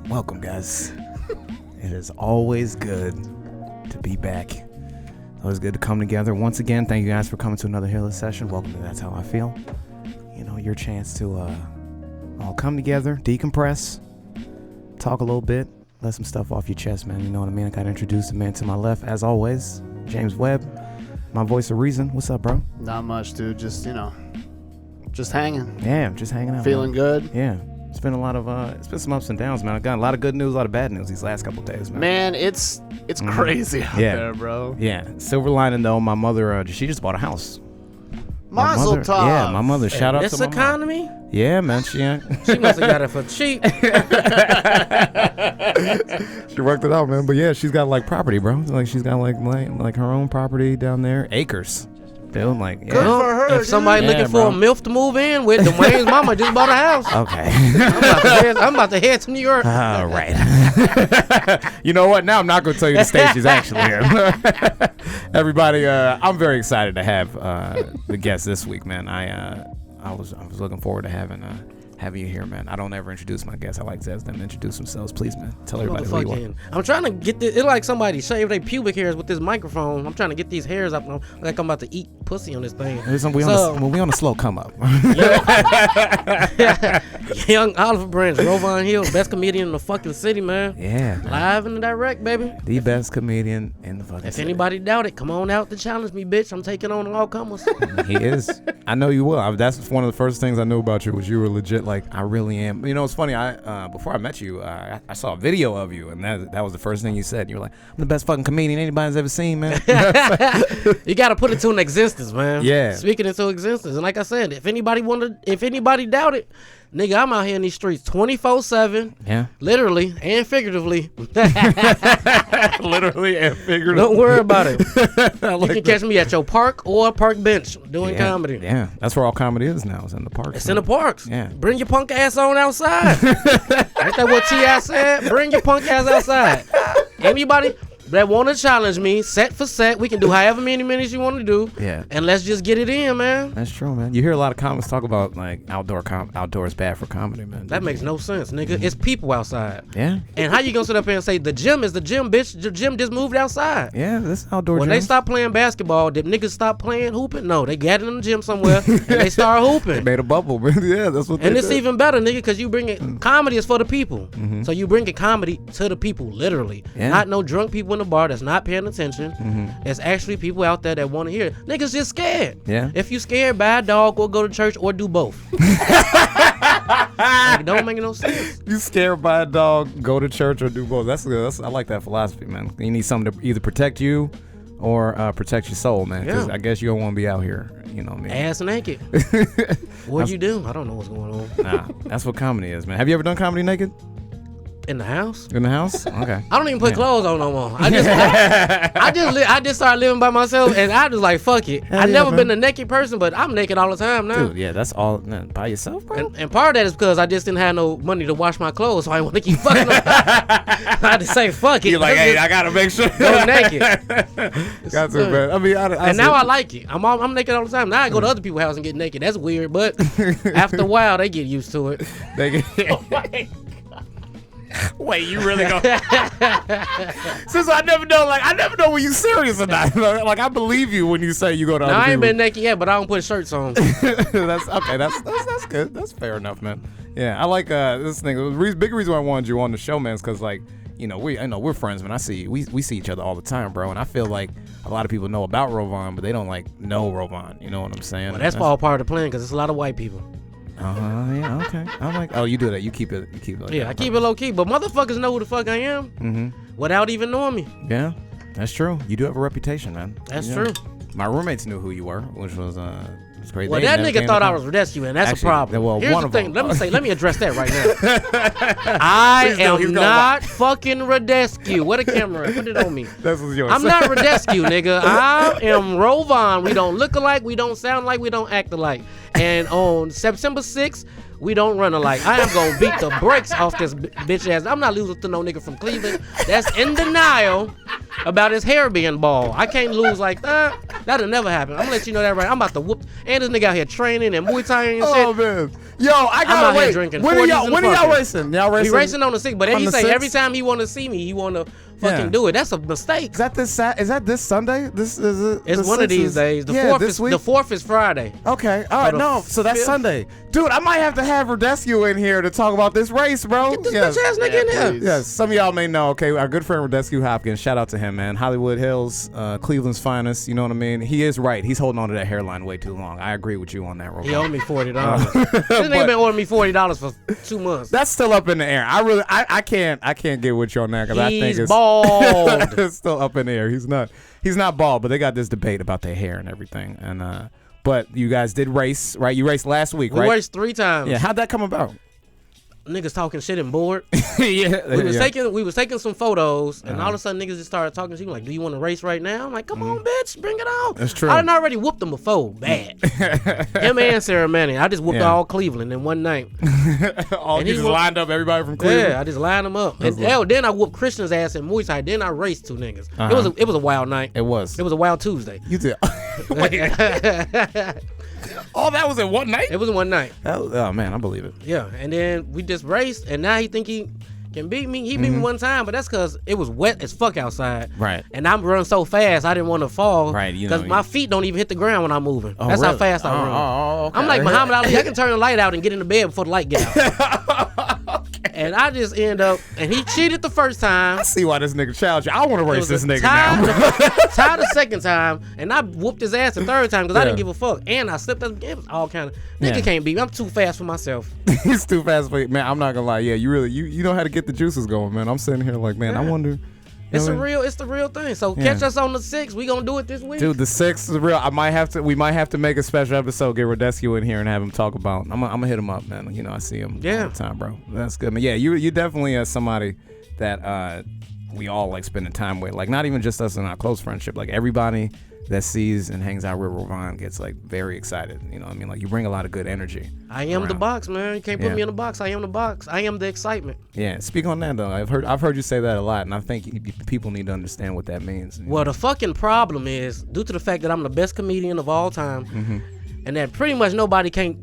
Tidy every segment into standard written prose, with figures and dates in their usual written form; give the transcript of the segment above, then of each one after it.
Welcome, guys. It is always good to be back. Always good to come together. Once again, thank you guys for coming to another Healer session. Welcome to That's How I Feel. You know, your chance to all come together, decompress, talk a little bit, let some stuff off your chest, man. You know what I mean? I got to introduce the man to my left, as always, James Webb, my voice of reason. What's up, bro? Not much, dude. Just hanging. Yeah, just hanging out. Feeling good. Yeah. It's been a lot of it's been some ups and downs, man. I got a lot of good news, a lot of bad news these last couple of days, man. Man, it's crazy out there, bro. Yeah. Silver lining though, my mother she just bought a house. Mazel tov. Yeah, my mother. Shout out to this my economy? Mom. Yeah, man. She must have got it for cheap. She worked it out, man. But yeah, she's got like property, bro. Like she's got like her own property down there, acres. Dude, like, yeah. Good for her. If somebody looking for bro. a MILF to move in with, Dwayne's mama just bought a house. Okay. I'm about to head to New York. All right. You know what? Now I'm not going to tell you the state she's actually in. Everybody, I'm very excited to have the guest this week, man. I was looking forward to having you here, man. I don't ever introduce my guests. I like to ask them to introduce themselves. Please, man. Tell everybody who you are. I'm trying to get this. It's like somebody shaved their pubic hairs with this microphone. I'm trying to get these hairs up. Like I'm about to eat pussy on this thing. We on a slow come up. Young Oliver Branch, Rovaughn Hill, best comedian in the fucking city, man. Yeah. Man. Live and direct, baby. The best comedian in the fucking city. If anybody doubt it, come on out to challenge me, bitch. I'm taking on all comers. He is. I know you will. That's one of the first things I knew about you was you were legit. Like I really am. You know, it's funny. Before I met you, I saw a video of you, and that was the first thing you said. You were like, "I'm the best fucking comedian anybody's ever seen, man." You got to put it to an existence, man. Yeah. Speaking it to existence, and like I said, if anybody doubt it, nigga, I'm out here in these streets 24/7. Yeah. Literally and figuratively. Literally and figuratively. Don't worry about it. Like you can catch me at your park or park bench doing comedy. Yeah, that's where all comedy is now. It's in the parks. It's in the parks. Yeah. Bring your punk ass on outside. Ain't that what T.I. said? Bring your punk ass outside. Anybody that want to challenge me, set for set, we can do however many minutes you want to do. Yeah. And let's just get it in, man. That's true, man. You hear a lot of comics talk about like outdoors bad for comedy, man. That makes no sense, nigga. It's people outside. Yeah. And how you gonna sit up here and say the gym is the gym, bitch? The gym just moved outside. Yeah, this is outdoor. When gyms. they stop playing basketball, did niggas stop playing hooping? No, they gathered in the gym somewhere and they start hooping. They made a bubble, man. Yeah, that's what. And it's even better, nigga, because you bring it. Comedy is for the people. Mm-hmm. So you bring it comedy to the people, literally. Yeah. Not no drunk people in the bar that's not paying attention. Mm-hmm. There's actually people out there that want to hear it. Niggas just scared. Yeah. If you scared, buy a dog or go to church or do both. Like, don't make no sense. You scared by a dog, go to church or do both. That's good. I like that philosophy, man. You need something to either protect you or protect your soul, man. Because I guess you don't want to be out here. You know what I mean? Ass naked. What you do? I don't know what's going on. Nah, that's what comedy is, man. Have you ever done comedy naked? In the house? In the house? Okay. I don't even put clothes on no more. I just started living by myself, and I just like, fuck it. I've never been a naked person, but I'm naked all the time now. Dude, yeah, that's all by yourself, bro. And part of that is because I just didn't have no money to wash my clothes, so I want to keep fucking them. I had to say, fuck it. You're like, hey, I gotta make sure. Go naked. Got to, man. I mean, now I like it. I'm naked all the time. Now I go to other people's house and get naked. That's weird, but after a while, they get used to it. Wait, you really go? Since I never know when you serious or not. Like I believe you when you say you go to. I ain't been naked yet, but I don't put shirts on. That's okay. That's good. That's fair enough, man. Yeah, I like this thing. The big reason why I wanted you on the show, man, is because like we're friends, man. We see each other all the time, bro. And I feel like a lot of people know about Rovaughn, but they don't like know Rovaughn. You know what I'm saying? Well, that's all part of the plan because it's a lot of white people. Yeah, okay. I'm like, oh, you do that. You keep it like yeah, that. I keep it low key, but motherfuckers know who the fuck I am without even knowing me. Yeah, that's true. You do have a reputation, man. That's true. My roommates knew who you were, which was crazy. Well, that nigga thought I was rescuing. That's a problem. Well, here's the thing. Let me address that right now. I am not fucking Radescu. Where the camera at? Put it on me. That's what's yours. I'm not Radescu, nigga. I am Rovaughn. We don't look alike. We don't sound alike. We don't act alike. And on September 6th, we don't run alike. I am gonna beat the brakes off this bitch ass. I'm not losing to no nigga from Cleveland that's in denial about his hair being bald. I can't lose like that. That'll never happen. I'm gonna let you know that right. I'm about to whoop. And this nigga out here training and Muay Thai and shit. Oh man, Yo, I I'm gotta out here wait. drinking When are 40s y'all? and When are y'all fucking. racing? Y'all racing? We racing on the 6th, but on he the say 6th? every time he want to see me, he want to fucking Yeah. do it. That's a mistake. Is that this Sunday? This is it. It's the one of 6th these is- days. The yeah, 4th this is week. the 4th is Friday. Okay. All right. the No. So that's 5th. Sunday, dude. I might have to have Rodescu in here to talk about this race, bro. Get this Yes. bitch ass nigga in Yeah, here. please. Yes, some of y'all may know. Okay, our good friend Rodescu Hopkins. Shout out to him, man. Hollywood Hills, Cleveland's finest. You know what I mean? He is right. He's holding on to that hairline way too long. I agree with you on that, He Rovaughn. owed me $40. This nigga been owing me $40 for 2 months. That's still up in the air. I can't get with you on that because I think He's it's bald. it's still up in the air. He's not bald, but they got this debate about their hair and everything. And but you guys did race, right? You raced last week, We right? raced 3 times. Yeah, how'd that come about? Niggas talking shit and bored. Yeah, We was taking some photos, and all of a sudden niggas just started talking to me like, "Do you want to race right now?" I'm like, "Come on, bitch, bring it on." That's true. I done already whooped them before, bad. Him and Sarah Manning. I just whooped Yeah. all Cleveland in one night. All And you he just wa- lined up everybody from Cleveland. Yeah, I just lined them up. And then I whooped Christian's ass in Muay Thai. Then I raced 2 niggas. Uh-huh. It was a wild night. It was. It was a wild Tuesday. You did. It Oh, that was in one night. was one night. Oh man, I believe it. Yeah, and then we just raced, and now he think he can beat me. He beat me one time, but that's because it was wet as fuck outside. Right. And I'm running so fast, I didn't want to fall. Right, you Because know, my feet don't even hit the ground when I'm moving. Oh, That's how really? fast I run. Okay. I'm like Muhammad Ali. I can turn the light out and get in the bed before the light get out. And I just end up, and he cheated the first time. I see why this nigga challenged you. I want to It race was this a nigga tie, now. tie the second time, and I whooped his ass the third time because I Yeah. didn't give a fuck. And I slipped up. It was all kind of nigga Yeah. can't beat me. I'm too fast for myself. He's too fast for you, man. I'm not gonna lie. Yeah, you really you know how to get the juices going, man. I'm sitting here like, man, I Yeah. wonder. It's know the what I mean? real thing. So Yeah. catch us on the 6th. We gonna do it this week. Dude, the 6th is real. We might have to make a special episode, get Rodescu in here and have him talk about. I'm gonna hit him up, man. You know, I see him Yeah. all the time, bro. That's good, man. Yeah, you definitely somebody that we all like spending time with. Like, not even just us in our close friendship. Like, everybody that sees and hangs out with Rovaughn gets like very excited. You know what I mean? Like, you bring a lot of good energy. I am the around. box, man. You can't put Yeah. me in the box. I am the box. I am the excitement. Yeah, speak on that though. I've heard you say that a lot, and I think people need to understand what that means. Well, the fucking problem is due to the fact that I'm the best comedian of all time, Mm-hmm. and that pretty much nobody can,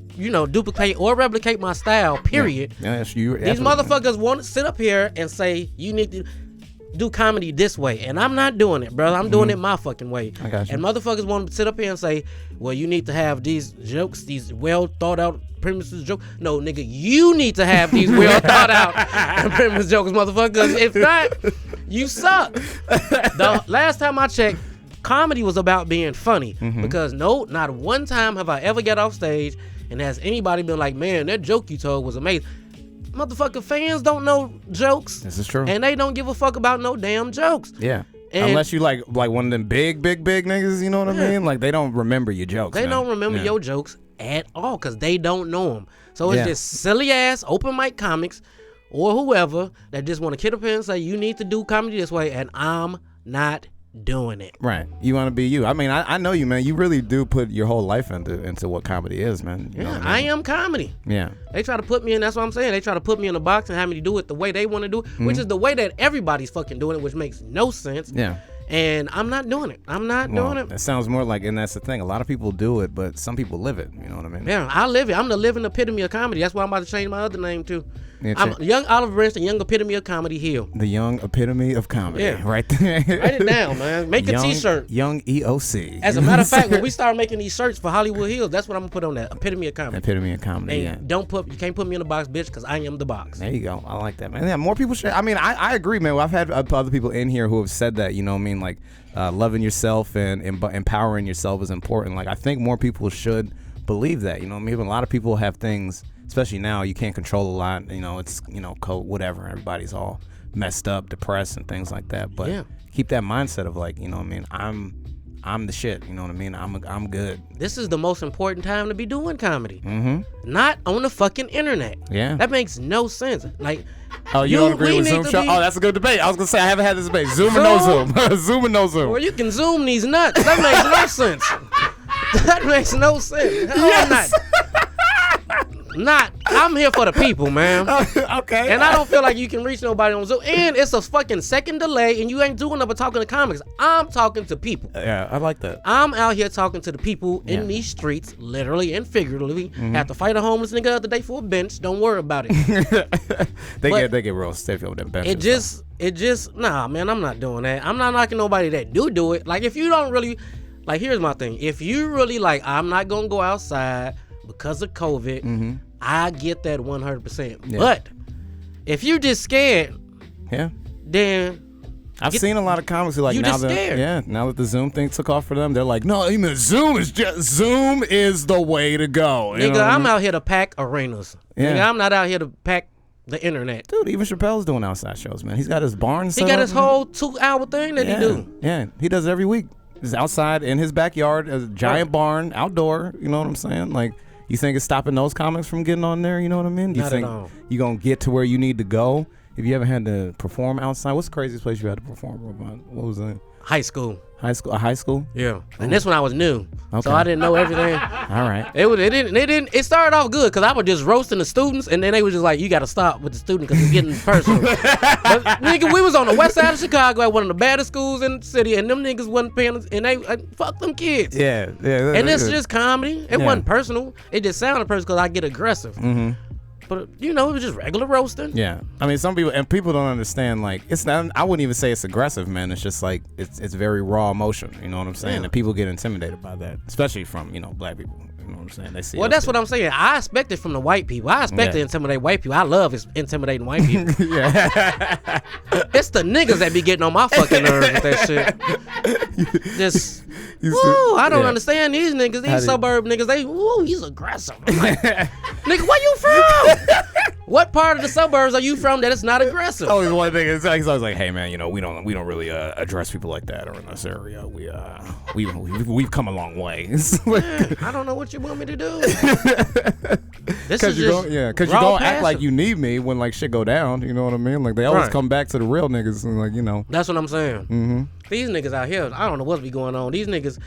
duplicate or replicate my style. Period. Yeah, that's you. These motherfuckers want to sit up here and say you need to do comedy this way, and I'm not doing it, bro. I'm doing it my fucking way. I got you. And motherfuckers want to sit up here and say, well, you need to have these jokes, these well thought out premises jokes. No, nigga, you need to have these well thought out premise jokes, motherfuckers. If not, you suck. The last time I checked, comedy was about being funny because not one time have I ever got off stage and has anybody been like, man, that joke you told was amazing. Motherfucker, fans don't know jokes. This is true. And they don't give a fuck about no damn jokes. Yeah. And- Unless you like one of them big niggas, you know what I Yeah. mean? Like, they don't remember your jokes. They man. don't remember Yeah. your jokes at all because they don't know them. So it's Yeah. just silly ass open mic comics or whoever that just want to kid up here and say, you need to do comedy this way, and I'm not doing it. Right. You want to be you. I mean, I know you, man. You really do put your whole life into what comedy is, man. You know Yeah, what I mean? am comedy. Yeah. They try to put me in, that's what I'm saying. They try to put me in a box and have me do it the way they want to do it, which is the way that everybody's fucking doing it, which makes no sense. Yeah. And I'm not doing it. I'm not doing it. That sounds more like, and that's the thing. A lot of people do it, but some people live it. You know what I mean? Yeah, I live it. I'm the living epitome of comedy. That's why I'm about to change my other name too. Yeah, I'm young Oliver Branch, the young epitome of comedy Hill. The young epitome of comedy. Yeah. Right there. Write it down, man. Make a Young- t-shirt. Young EOC. As a matter of fact, when we start making these shirts for Hollywood Hills, that's what I'm gonna put on that epitome of comedy. Epitome of comedy, And yeah. you can't put me in a box, bitch, because I am the box. There you go. I like that, man. Yeah, more people should. I mean, I agree, man. I've had other people in here who have said that, you know what I mean? Like, loving yourself and empowering yourself is important. Like, I think more people should believe that, you know what I mean? A lot of people have things, especially now, you can't control a lot. You know, it's, code, whatever. Everybody's all messed up, depressed, and things like that. But Yeah. keep that mindset of, like, you know what I mean? I'm the shit. You know what I mean? I'm good. This is the most important time to be doing comedy. Mm-hmm. Not on the fucking internet. Yeah. That makes no sense. Like, Oh, you don't agree we with need Zoom to show? be- Oh, that's a good debate. I was gonna say I haven't had this debate. Zoom or no Zoom? Zoom or no Zoom? Or you can zoom these nuts. That makes no sense. That makes no sense. Hell Yes. not. I'm here for the people, man. Okay. And I don't feel like you can reach nobody on Zoom. And it's a fucking second delay, and you ain't doing nothing but talking to comics. I'm talking to people. Yeah, I like that. I'm out here talking to the people in these streets, literally and figuratively. Have to fight a homeless nigga the other day for a bench. Don't worry about it. They get real stiff over them benches. Nah, man, I'm not doing that. I'm not knocking nobody that do it. Like, if you don't really, like, here's my thing. If you really, like, I'm not gonna go outside because of COVID, I get that 100%. Yeah. But if you just scared, then I've seen a lot of comics who like now that the Zoom thing took off for them, they're like, no, even Zoom is the way to go. You nigga, I'm out here to pack arenas. Yeah. Nigga, I'm not out here to pack the internet. Dude, even Chappelle's doing outside shows, man. He's got his barn set He got up, his whole 2-hour thing that he do. Yeah, he does it every week. He's outside in his backyard, a giant barn, outdoor. You know what I'm saying? Like, you think it's stopping those comics from getting on there? You know what I mean? You Not think at all. you gonna get to where you need to go? If you ever had to perform outside, what's the craziest place you had to perform, Rovaughn? What was that? High school. A high school? Yeah. And this when I was new. Okay. So I didn't know everything. All right. It started off good because I was just roasting the students, and then they was just like, you got to stop with the student because it's getting personal. But, nigga, we was on the west side of Chicago at one of the baddest schools in the city, and them niggas wasn't paying, and they fuck them kids. Yeah. And it's just comedy. It wasn't personal. It just sounded personal because I get aggressive. But, you know, it was just regular roasting. Yeah. I mean, some people don't understand, like, it's not, I wouldn't even say it's aggressive, man. It's just like, it's very raw emotion. You know what I'm saying? Yeah. And people get intimidated by that, especially from, black people. You know what I'm saying? They see. Well, that's what I'm saying. I expect it from the white people. I expect to intimidate white people. I love intimidating white people. Yeah. It's the niggas that be getting on my fucking nerves with that shit. Just, I don't understand these niggas. These suburb niggas, he's aggressive. I'm like, nigga, where you from? What part of the suburbs are you from that it's not aggressive? Always one thing. It's like, I was like, hey man, we don't really address people like that or in this area. We've come a long way. Man, I don't know what you want me to do. Because you don't act like you need me when like shit go down. You know what I mean? Like they always come back to the real niggas and like That's what I'm saying. These niggas out here, I don't know what's be going on. These niggas,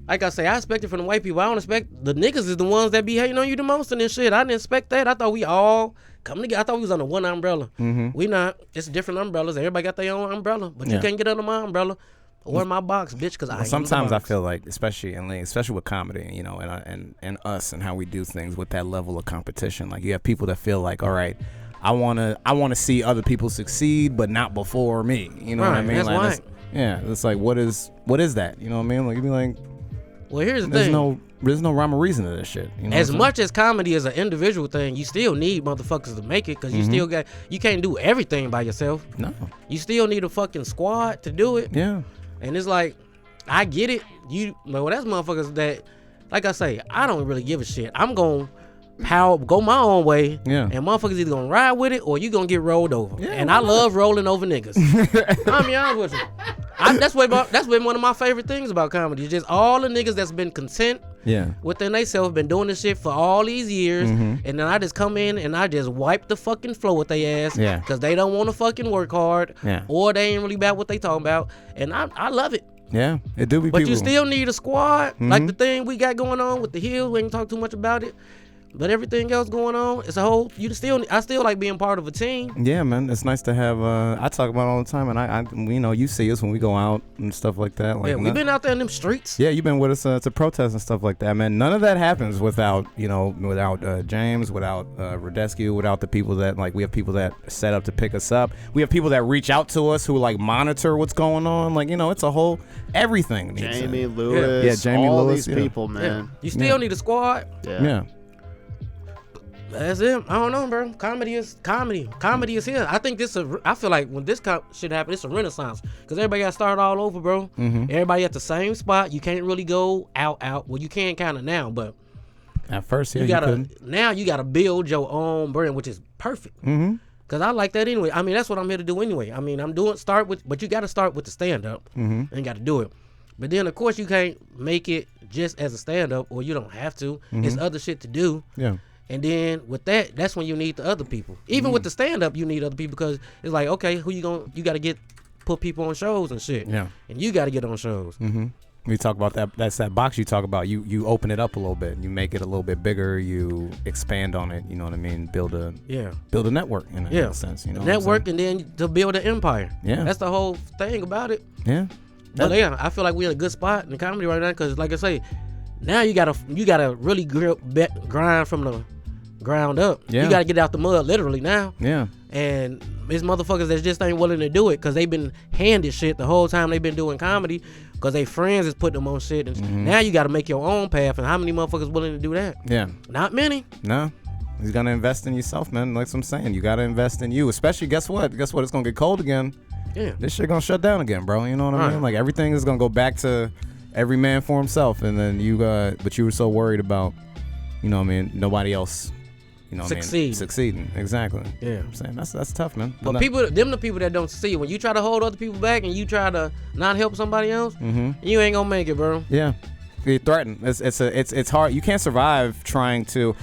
like I say, I expect it from the white people. I don't expect the niggas is the ones that be hating on you the most and this shit. I didn't expect that. I thought we all come together. I thought we was under one umbrella. We not. It's different umbrellas. Everybody got their own umbrella, but you can't get under my umbrella or in my box, bitch. Because sometimes I feel like, especially with comedy, and us and how we do things with that level of competition. Like you have people that feel like, all right, I wanna see other people succeed, but not before me. You know what I mean? That's like, it's like what is that? You know what I mean? Like you be like, well, here's the thing. There's no rhyme or reason to this shit. You know as much as comedy is an individual thing, you still need motherfuckers to make it because you still you can't do everything by yourself. No. You still need a fucking squad to do it. Yeah. And it's like, I get it. That's motherfuckers that, like I say, I don't really give a shit. I'm going to go my own way. Yeah. And motherfuckers either going to ride with it or you going to get rolled over. Yeah, and I love rolling over niggas. I'll be honest with you. That's been one of my favorite things about comedy. It's just all the niggas that's been content within themselves, been doing this shit for all these years, and then I just come in and I just wipe the fucking floor with their ass because they don't want to fucking work hard or they ain't really about what they talking about, and I love it. Yeah, it do be. But you still need a squad, like the thing we got going on with the Hill. We ain't talk too much about it. But everything else going on, it's a whole. I still like being part of a team. Yeah, man, it's nice to have. I talk about it all the time, and I you see us when we go out and stuff like that. Like, we've been out there in them streets. Yeah, you've been with us to protest and stuff like that, man. None of that happens without James, without Radescu, without the people that we have people that set up to pick us up. We have people that reach out to us who monitor what's going on. It's a whole everything. Jamie Lewis, Jamie all Lewis, these people, man. You still need a squad. Yeah. That's it. I don't know, bro. Comedy is here. I think I feel like when this shit happen, it's a renaissance because everybody got to start all over, bro. Everybody at the same spot. You can't really go out. Well, you can kind of now, but at first, you gotta build your own brand, which is perfect. Cause I like that anyway. I mean, that's what I'm here to do anyway. I mean, but you got to start with the stand up and got to do it. But then, of course, you can't make it just as a stand up, or you don't have to. It's other shit to do. Yeah. And then with that's when you need the other people. Even with the stand up, you need other people because it's like, okay, you got to put people on shows and shit. Yeah. And you got to get on shows. We talk about that. That's that box you talk about. You open it up a little bit. You make it a little bit bigger. You expand on it. You know what I mean? Build a network in a sense. You know, network, and then to build an empire. Yeah, that's the whole thing about it. Yeah, but I feel like we're in a good spot in comedy right now because, like I say, now you gotta really grind from the ground up. Yeah, you gotta get out the mud literally now. Yeah, and there's motherfuckers that just ain't willing to do it because they've been handed shit the whole time they've been doing comedy because they friends is putting them on shit. And now you got to make your own path. And how many motherfuckers willing to do that? Yeah. Not many. No. You got to invest in yourself, man. Like I'm saying, you got to invest in you. Especially, guess what? It's going to get cold again. Yeah. This shit going to shut down again, bro. You know what I mean? Like everything is going to go back to every man for himself. And then but you were so worried about, you know what I mean, nobody else. You know succeeding. Exactly. Yeah. I'm saying that's tough, man. But the people that don't succeed, when you try to hold other people back and you try to not help somebody else, you ain't gonna make it, bro. Yeah. You're threatened. It's hard. You can't survive trying to.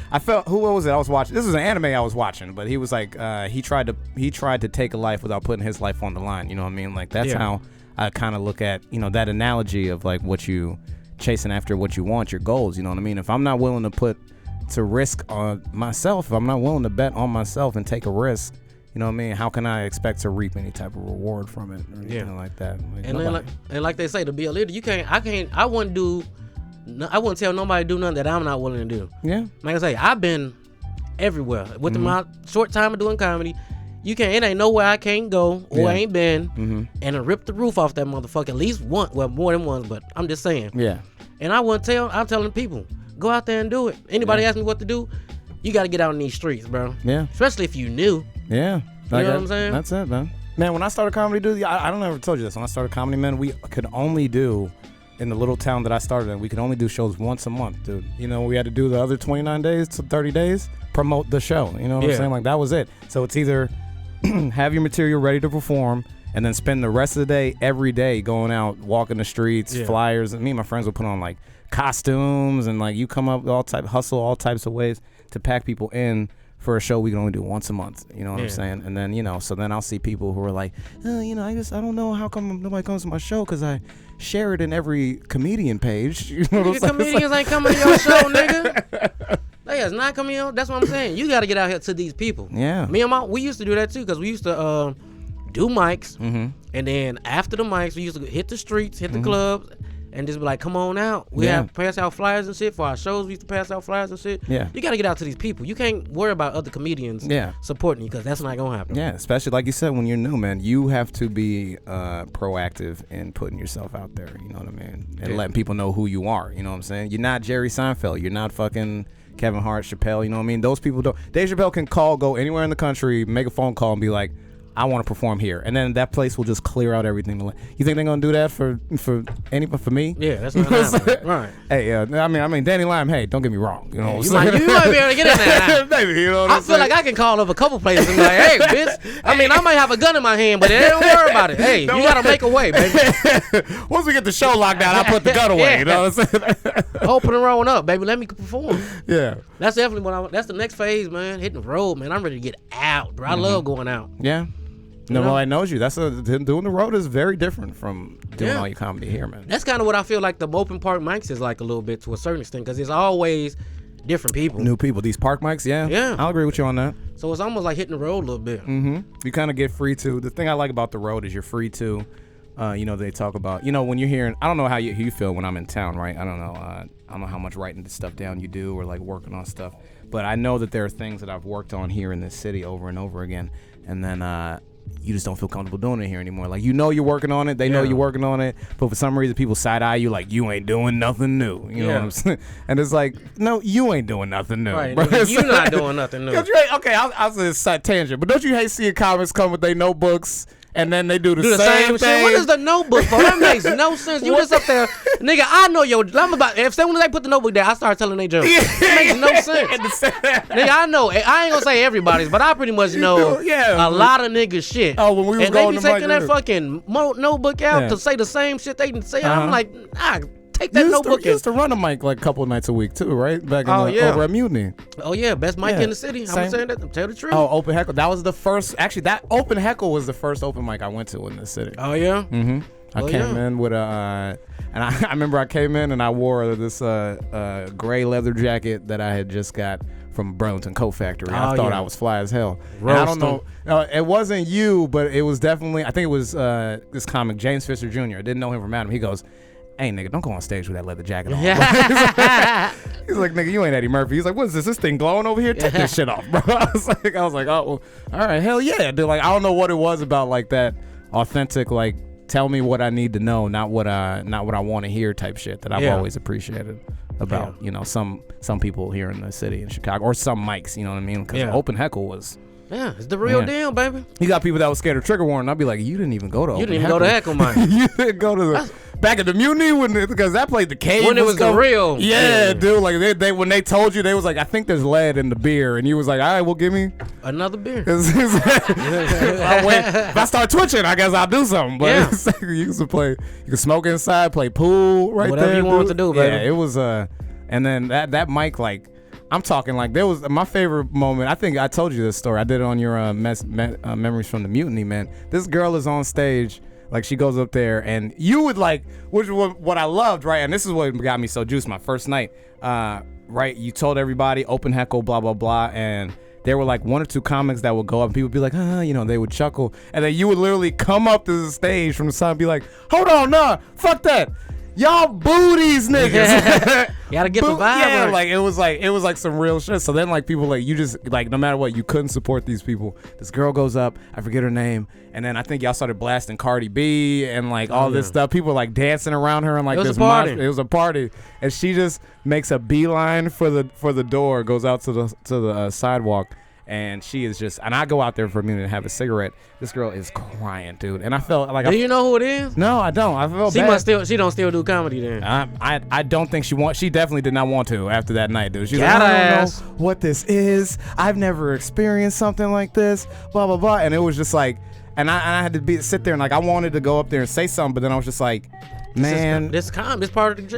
Who was it I was watching? This was an anime I was watching, but he was like he tried to take a life without putting his life on the line. You know what I mean? Like that's how I kind of look at, you know, that analogy of like what you chasing after, what you want, your goals. You know what I mean? If I'm not willing to risk on myself, if I'm not willing to bet on myself and take a risk, you know what I mean, how can I expect to reap any type of reward from it or anything like that? Like they say, to be a leader, I wouldn't tell nobody to do nothing that I'm not willing to do. Yeah. Like I say, I've been everywhere with my short time of doing comedy. It ain't nowhere I can't go or I ain't been and I rip the roof off that motherfucker at least once, well, more than once, but I'm just saying. Yeah. And I'm telling people, go out there and do it. Anybody ask me what to do, you got to get out in these streets, bro. Yeah. Especially if you new. Yeah. You know what I'm saying? That's it, man. Man, when I started comedy, dude, I don't ever told you this. When I started comedy, man, we could only do, in the little town that I started in, we could only do shows once a month, dude. You know, we had to do the other 29 days to 30 days, promote the show. You know what I'm saying? Like, that was it. So it's either have your material ready to perform and then spend the rest of the day, every day, going out, walking the streets, flyers. And me and my friends would put on, like, costumes and, like, you come up with hustle all types of ways to pack people in for a show we can only do once a month. You know what I'm saying? And then, you know, so then I'll see people who are like, you know, I don't know how come nobody comes to my show because I share it in every comedian page. You know what I'm saying? Comedians ain't coming to your show, nigga. They is not coming on. That's what I'm saying. You got to get out here to these people. Yeah. Me and we used to do that too because we used to do mics. And then after the mics, we used to hit the streets, hit the clubs, and just be like, come on out. We have to pass out flyers and shit. For our shows, we used to pass out flyers and shit. Yeah. You got to get out to these people. You can't worry about other comedians supporting you because that's not going to happen. Yeah, especially like you said, when you're new, man, you have to be proactive in putting yourself out there. You know what I mean? And letting people know who you are. You know what I'm saying? You're not Jerry Seinfeld. You're not fucking Kevin Hart, Chappelle. You know what I mean? Those people don't. Dave Chappelle can go anywhere in the country, make a phone call and be like, I want to perform here, and then that place will just clear out everything. You think they're gonna do that for me? Yeah, that's not happening. Right. Hey, I mean, Danny Lime. Hey, don't get me wrong. You know, you might be able to get in there. Maybe, you know what I feel like I can call up a couple places and be like, hey, bitch. I mean, I might have a gun in my hand, but don't worry about it. Hey, you gotta make a way, baby. Once we get the show locked down, I put the gun away. You know what I'm saying? Open and rolling up, baby. Let me perform. Yeah. That's definitely that's the next phase, man. Hitting the road, man. I'm ready to get out, bro. I love going out. Yeah. Nobody knows you. Doing the road is very different from doing all your comedy here, man. That's kind of what I feel like the open park mics is like a little bit to a certain extent because it's always different people. New people. These park mics, yeah. I'll agree with you on that. So it's almost like hitting the road a little bit. You kind of get free to. The thing I like about the road is you're free to, you know, they talk about, you know, when you're hearing, I don't know how you feel when I'm in town, right? I don't know how much writing this stuff down you do or like working on stuff. But I know that there are things that I've worked on here in this city over and over again. And then, you just don't feel comfortable doing it here anymore. Like, you know you're working on it. They know you're working on it. But for some reason, people side-eye you like, you ain't doing nothing new. You know what I'm saying? And it's like, no, you ain't doing nothing new. Right. You're not doing nothing new. Okay, I'll say it's a tangent. But don't you hate seeing comics come with their notebooks and then they do the same thing? Shit. What is the notebook for? That makes no sense. You just up there, nigga, I know if someone they put the notebook there, I start telling they jokes. It makes no sense. Nigga, I know. I ain't gonna say everybody's, but I pretty much know a lot of niggas shit. Oh, when we was going they be taking that fucking notebook out to say the same shit they didn't say. I'm like, nah, take that notebook. You used to run a mic like a couple of nights a week too, right? Back in over at Mutiny. Oh yeah, best mic in the city. I'm saying that. Tell the truth. Oh, open heckle. That was the first. Actually, that open heckle was the first open mic I went to in the city. Oh yeah. I came in with a, and I remember I came in and I wore this gray leather jacket that I had just got from Burlington Coat Factory. I thought I was fly as hell. And I don't know, it wasn't you, but it was definitely, I think it was this comic, James Fisher Jr. I didn't know him from Adam. He goes, hey, nigga, don't go on stage with that leather jacket on. He's like, nigga, you ain't Eddie Murphy. He's like, what is this? This thing glowing over here? Take this shit off, bro. I was like, oh, well, all right, hell yeah, dude. Like, I don't know what it was about like that authentic, like, tell me what I need to know, not what I want to hear type shit that I've always appreciated about, you know, some people here in the city in Chicago, or some mics, you know what I mean? Because open heckle was... Yeah, it's the real deal, baby. You got people that was scared of trigger warning. I'd be like, you didn't even go to. You didn't even go to heckle, man. You didn't go to the back at the Mutiny because that played the cave when it was the real. Yeah, dude. Like they when they told you, they was like, I think there's lead in the beer, and you was like, all right, well, give me another beer. If I start twitching, I guess I'll do something. But you can smoke inside, play pool right whatever there. You want to do, baby. Yeah, it was and then that mic, like, I'm talking like there was my favorite moment. I think I told you this story. I did it on your memories from the Mutiny, man. This girl is on stage, like she goes up there, and you would like, which was what I loved, right? And this is what got me so juiced my first night, right? You told everybody open heckle, blah blah blah, and there were like one or two comics that would go up, and people would be like, you know, they would chuckle, and then you would literally come up to the stage from the side and be like, hold on, nah, fuck that. Y'all booties, niggas. You gotta get the vibe. Yeah, like it was like some real shit. So then like people like you just like no matter what you couldn't support these people. This girl goes up, I forget her name, and then I think y'all started blasting Cardi B and like all this stuff. People were like dancing around her and like this party. It was a party, and she just makes a beeline for the door, goes out to the sidewalk. And she is just, and I go out there for a minute and have a cigarette. This girl is crying, dude. And I felt like, do you know who it is? No, I don't. I felt bad. She don't still do comedy then. I don't think she definitely did not want to after that night, dude. She's like, Gotta I don't ask. know what this is. I've never experienced something like this. Blah blah blah. And it was just like, and I had to sit there and like I wanted to go up there and say something, but then I was just like, man, this part of the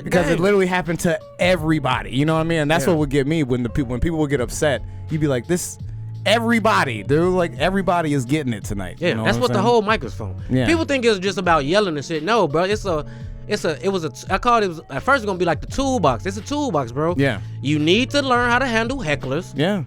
because game. it literally happened to everybody. You know what I mean? And that's what would get me when people would get upset. You'd be like, this. Everybody, dude, like everybody is getting it tonight. Yeah, you know that's what the whole microphone. Yeah. People think it's just about yelling and shit. No, bro, I call it at first it's gonna be like the toolbox. It's a toolbox, bro. Yeah. You need to learn how to handle hecklers. Yeah.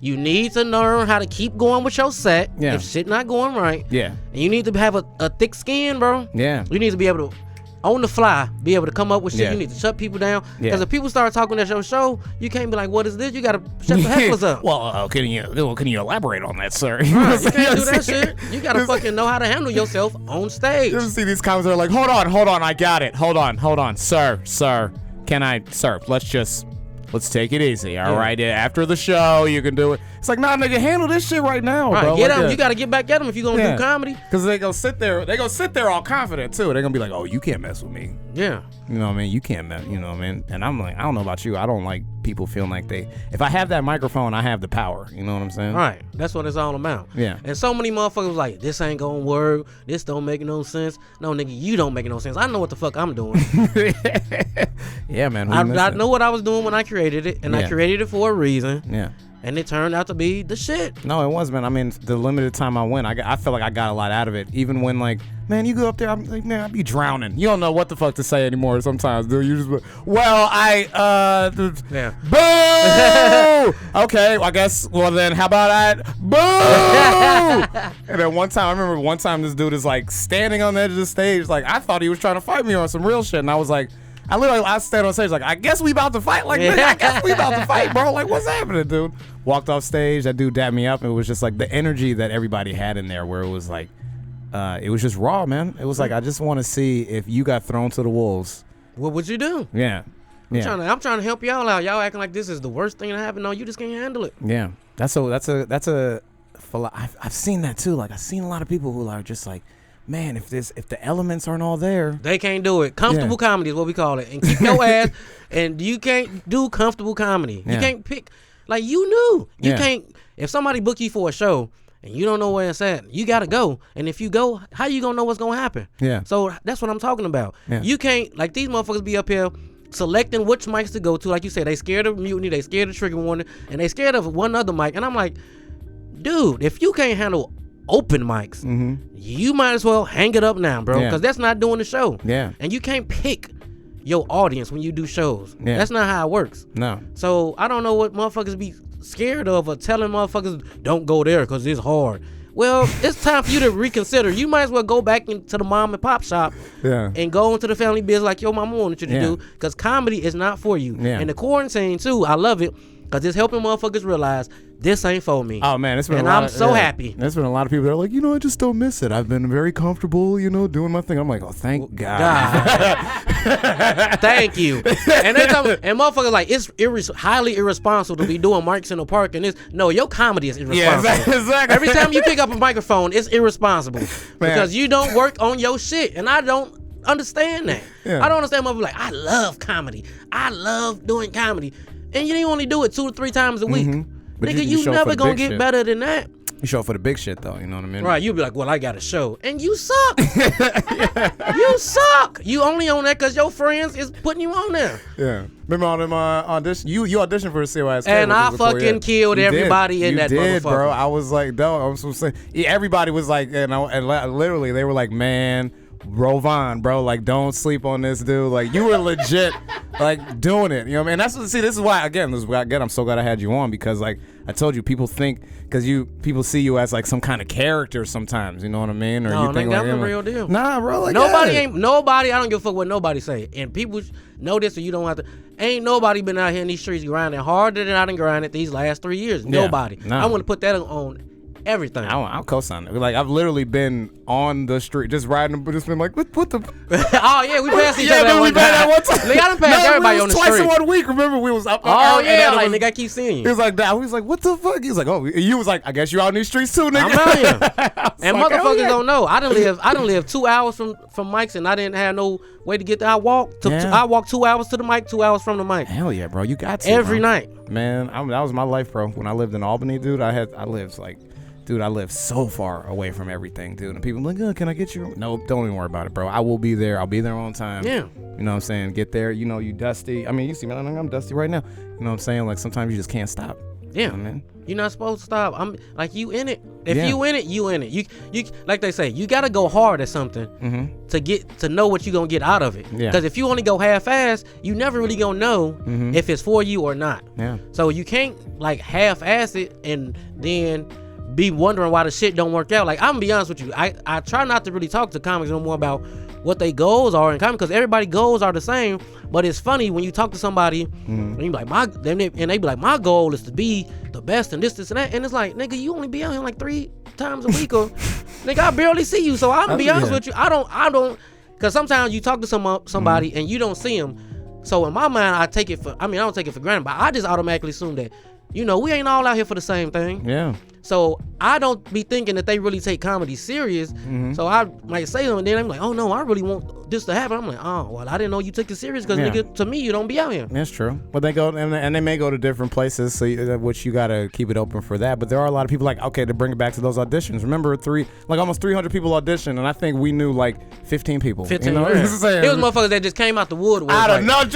You need to learn how to keep going with your set. Yeah. If shit not going right. Yeah. And you need to have a thick skin, bro. Yeah. You need to be able to on the fly, be able to come up with shit. Yeah. You need to shut people down. Because Yeah. if people start talking at your show, you can't be like, what is this? You gotta shut the hecklers up. Well, can you elaborate on that, sir? Right, you can't do that shit. You gotta fucking know how to handle yourself on stage. You ever see these comments that are like, hold on, I got it. Hold on, sir, let's take it easy, all right? After the show, you can do it. It's like, nah, nigga, handle this shit right now, right, bro. Get like, them. You gotta get back at them if you gonna do comedy. Because they gonna sit there all confident, too. They're gonna be like, oh, you can't mess with me. Yeah. You know what I mean? You can't mess, you know what I mean? And I'm like, I don't know about you. I don't like people feeling like if I have that microphone, I have the power. You know what I'm saying? Right. That's what it's all about. Yeah. And so many motherfuckers like, this ain't gonna work. This don't make no sense. No, nigga, you don't make no sense. I know what the fuck I'm doing. Yeah, man. I know what I was doing when I created it, and I created it for a reason. Yeah. And it turned out to be the shit. No, it was, man. I mean, the limited time I went, I felt like I got a lot out of it. Even when, like, man, you go up there, I'm like, man, I'd be drowning. You don't know what the fuck to say anymore sometimes, dude. You just, Yeah. Boo! Okay, well, I guess, well, then, how about that? Boo! And then I remember this dude is, like, standing on the edge of the stage. Like, I thought he was trying to fight me on some real shit. And I was like, I stand on stage like, I guess we about to fight. Like, nigga, I guess we about to fight, bro. Like, what's happening, dude? Walked off stage. That dude dapped me up. And it was just like the energy that everybody had in there where it was like, it was just raw, man. It was like, I just want to see if you got thrown to the wolves. What would you do? Yeah. I'm trying to help y'all out. Y'all acting like this is the worst thing that happened. No, you just can't handle it. Yeah. I've seen that too. Like, I've seen a lot of people who are just like, man, if the elements aren't all there, they can't do it. Comfortable comedy is what we call it. And keep your ass. And you can't do comfortable comedy. You can't pick. Like, you knew. You can't. If somebody book you for a show and you don't know where it's at, you got to go. And if you go, how you going to know what's going to happen? Yeah. So that's what I'm talking about. Yeah. You can't, like, these motherfuckers be up here selecting which mics to go to. Like you said, they scared of Mutiny, they scared of Trigger Warning, and they scared of one other mic. And I'm like, dude, if you can't handle open mics, you might as well hang it up now, bro, because that's not doing the show. Yeah. And you can't pick your audience when you do shows. Yeah. That's not how it works. No. So I don't know what motherfuckers be scared of or telling motherfuckers don't go there because it's hard. Well, it's time for you to reconsider. You might as well go back into the mom and pop shop and go into the family business like your mama wanted you to do, because comedy is not for you. Yeah. And the quarantine too, I love it because it's helping motherfuckers realize this ain't for me. Oh man, it's been and a lot I'm so happy. There's been a lot of people that are like, I just don't miss it. I've been very comfortable, doing my thing. I'm like, oh, thank God. Thank you. And they and motherfuckers like it's highly irresponsible to be doing mics in the park and this. No, your comedy is irresponsible. Yeah, exactly. Every time you pick up a microphone, it's irresponsible because you don't work on your shit, and I don't understand that. Yeah. I don't understand motherfuckers like I love comedy. I love doing comedy, and you only do it 2 to 3 times a week. But Nigga, you you show never for the gonna big get shit. better than that. You show up for the big shit though, you know what I mean? Right, you'll be like, well, I got a show. And you suck. You suck. You only on that because your friends is putting you on there. Yeah. Remember on them audition? You auditioned for the CYSK. And I fucking killed everybody in that did, motherfucker. Bro. I was like, dog, I was so saying. Everybody was like, and literally they were like, man, Rovaughn, bro, like don't sleep on this dude. Like you were legit like doing it. You know what I mean? This is why I'm so glad I had you on, because like I told you, people think people see you as like some kind of character sometimes, you know what I mean? Or No, you think nigga, like I'm the real deal. Nah, bro, like nobody, I don't give a fuck what nobody say. And people know this, so you don't have to. Ain't nobody been out here in these streets grinding harder than I done grinded these last 3 years. Nobody. No. I want to put that on everything. I'll co-sign it. Like I've literally been on the street just riding, but just been like, what the? Oh yeah, we passed each other that one time. Nigga, I done passed everybody on the twice street. in 1 week. Remember we was up. Oh yeah, like nigga, I keep seeing you. He was like that. He was like, what the fuck? He was like, oh, you was like, I guess you out in these streets too, nigga. I'm out here. And like, motherfuckers don't know. I done live 2 hours from Mike's, and I didn't have no way to get there. I walked 2 hours to the mic, 2 hours from the mic. Hell yeah, bro, you got to every night. Man, that was my life, bro. When I lived in Albany, dude, I lived so far away from everything, dude. And people like, can I get you? Nope, don't even worry about it, bro. I will be there. I'll be there on time. Yeah. You know what I'm saying? Get there. You dusty. I mean, you see me. I'm dusty right now. You know what I'm saying? Like sometimes you just can't stop. Yeah. You know what I mean? You're not supposed to stop. I'm like, you in it. If Yeah. you in it, you in it. You like they say, you gotta go hard at something to get to know what you gonna get out of it. Yeah. Because if you only go half-ass, you never really gonna know if it's for you or not. Yeah. So you can't like half-ass it and then be wondering why the shit don't work out. Like I'm gonna be honest with you, I try not to really talk to comics no more about what their goals are in comedy, because everybody's goals are the same. But it's funny when you talk to somebody and you be like they be like, my goal is to be the best and this and that, and it's like, nigga, you only be out here like 3 times a week, or nigga, I barely see you. So I'm gonna be honest with you, I don't, because sometimes you talk to somebody and you don't see them. So in my mind, I don't take it for granted, but I just automatically assume that, we ain't all out here for the same thing. Yeah. So I don't be thinking that they really take comedy serious. So I might say them, and then I'm like, oh no, I really want this to happen. I'm like, oh well, I didn't know you took it serious, because nigga, to me, you don't be out here. That's true. But they go and they may go to different places, so which you gotta keep it open for that. But there are a lot of people like, okay, to bring it back to those auditions. Remember, almost 300 people auditioned, and I think we knew like 15 people. 15. You know? It was motherfuckers that just came out the woodwork. Out of nowhere.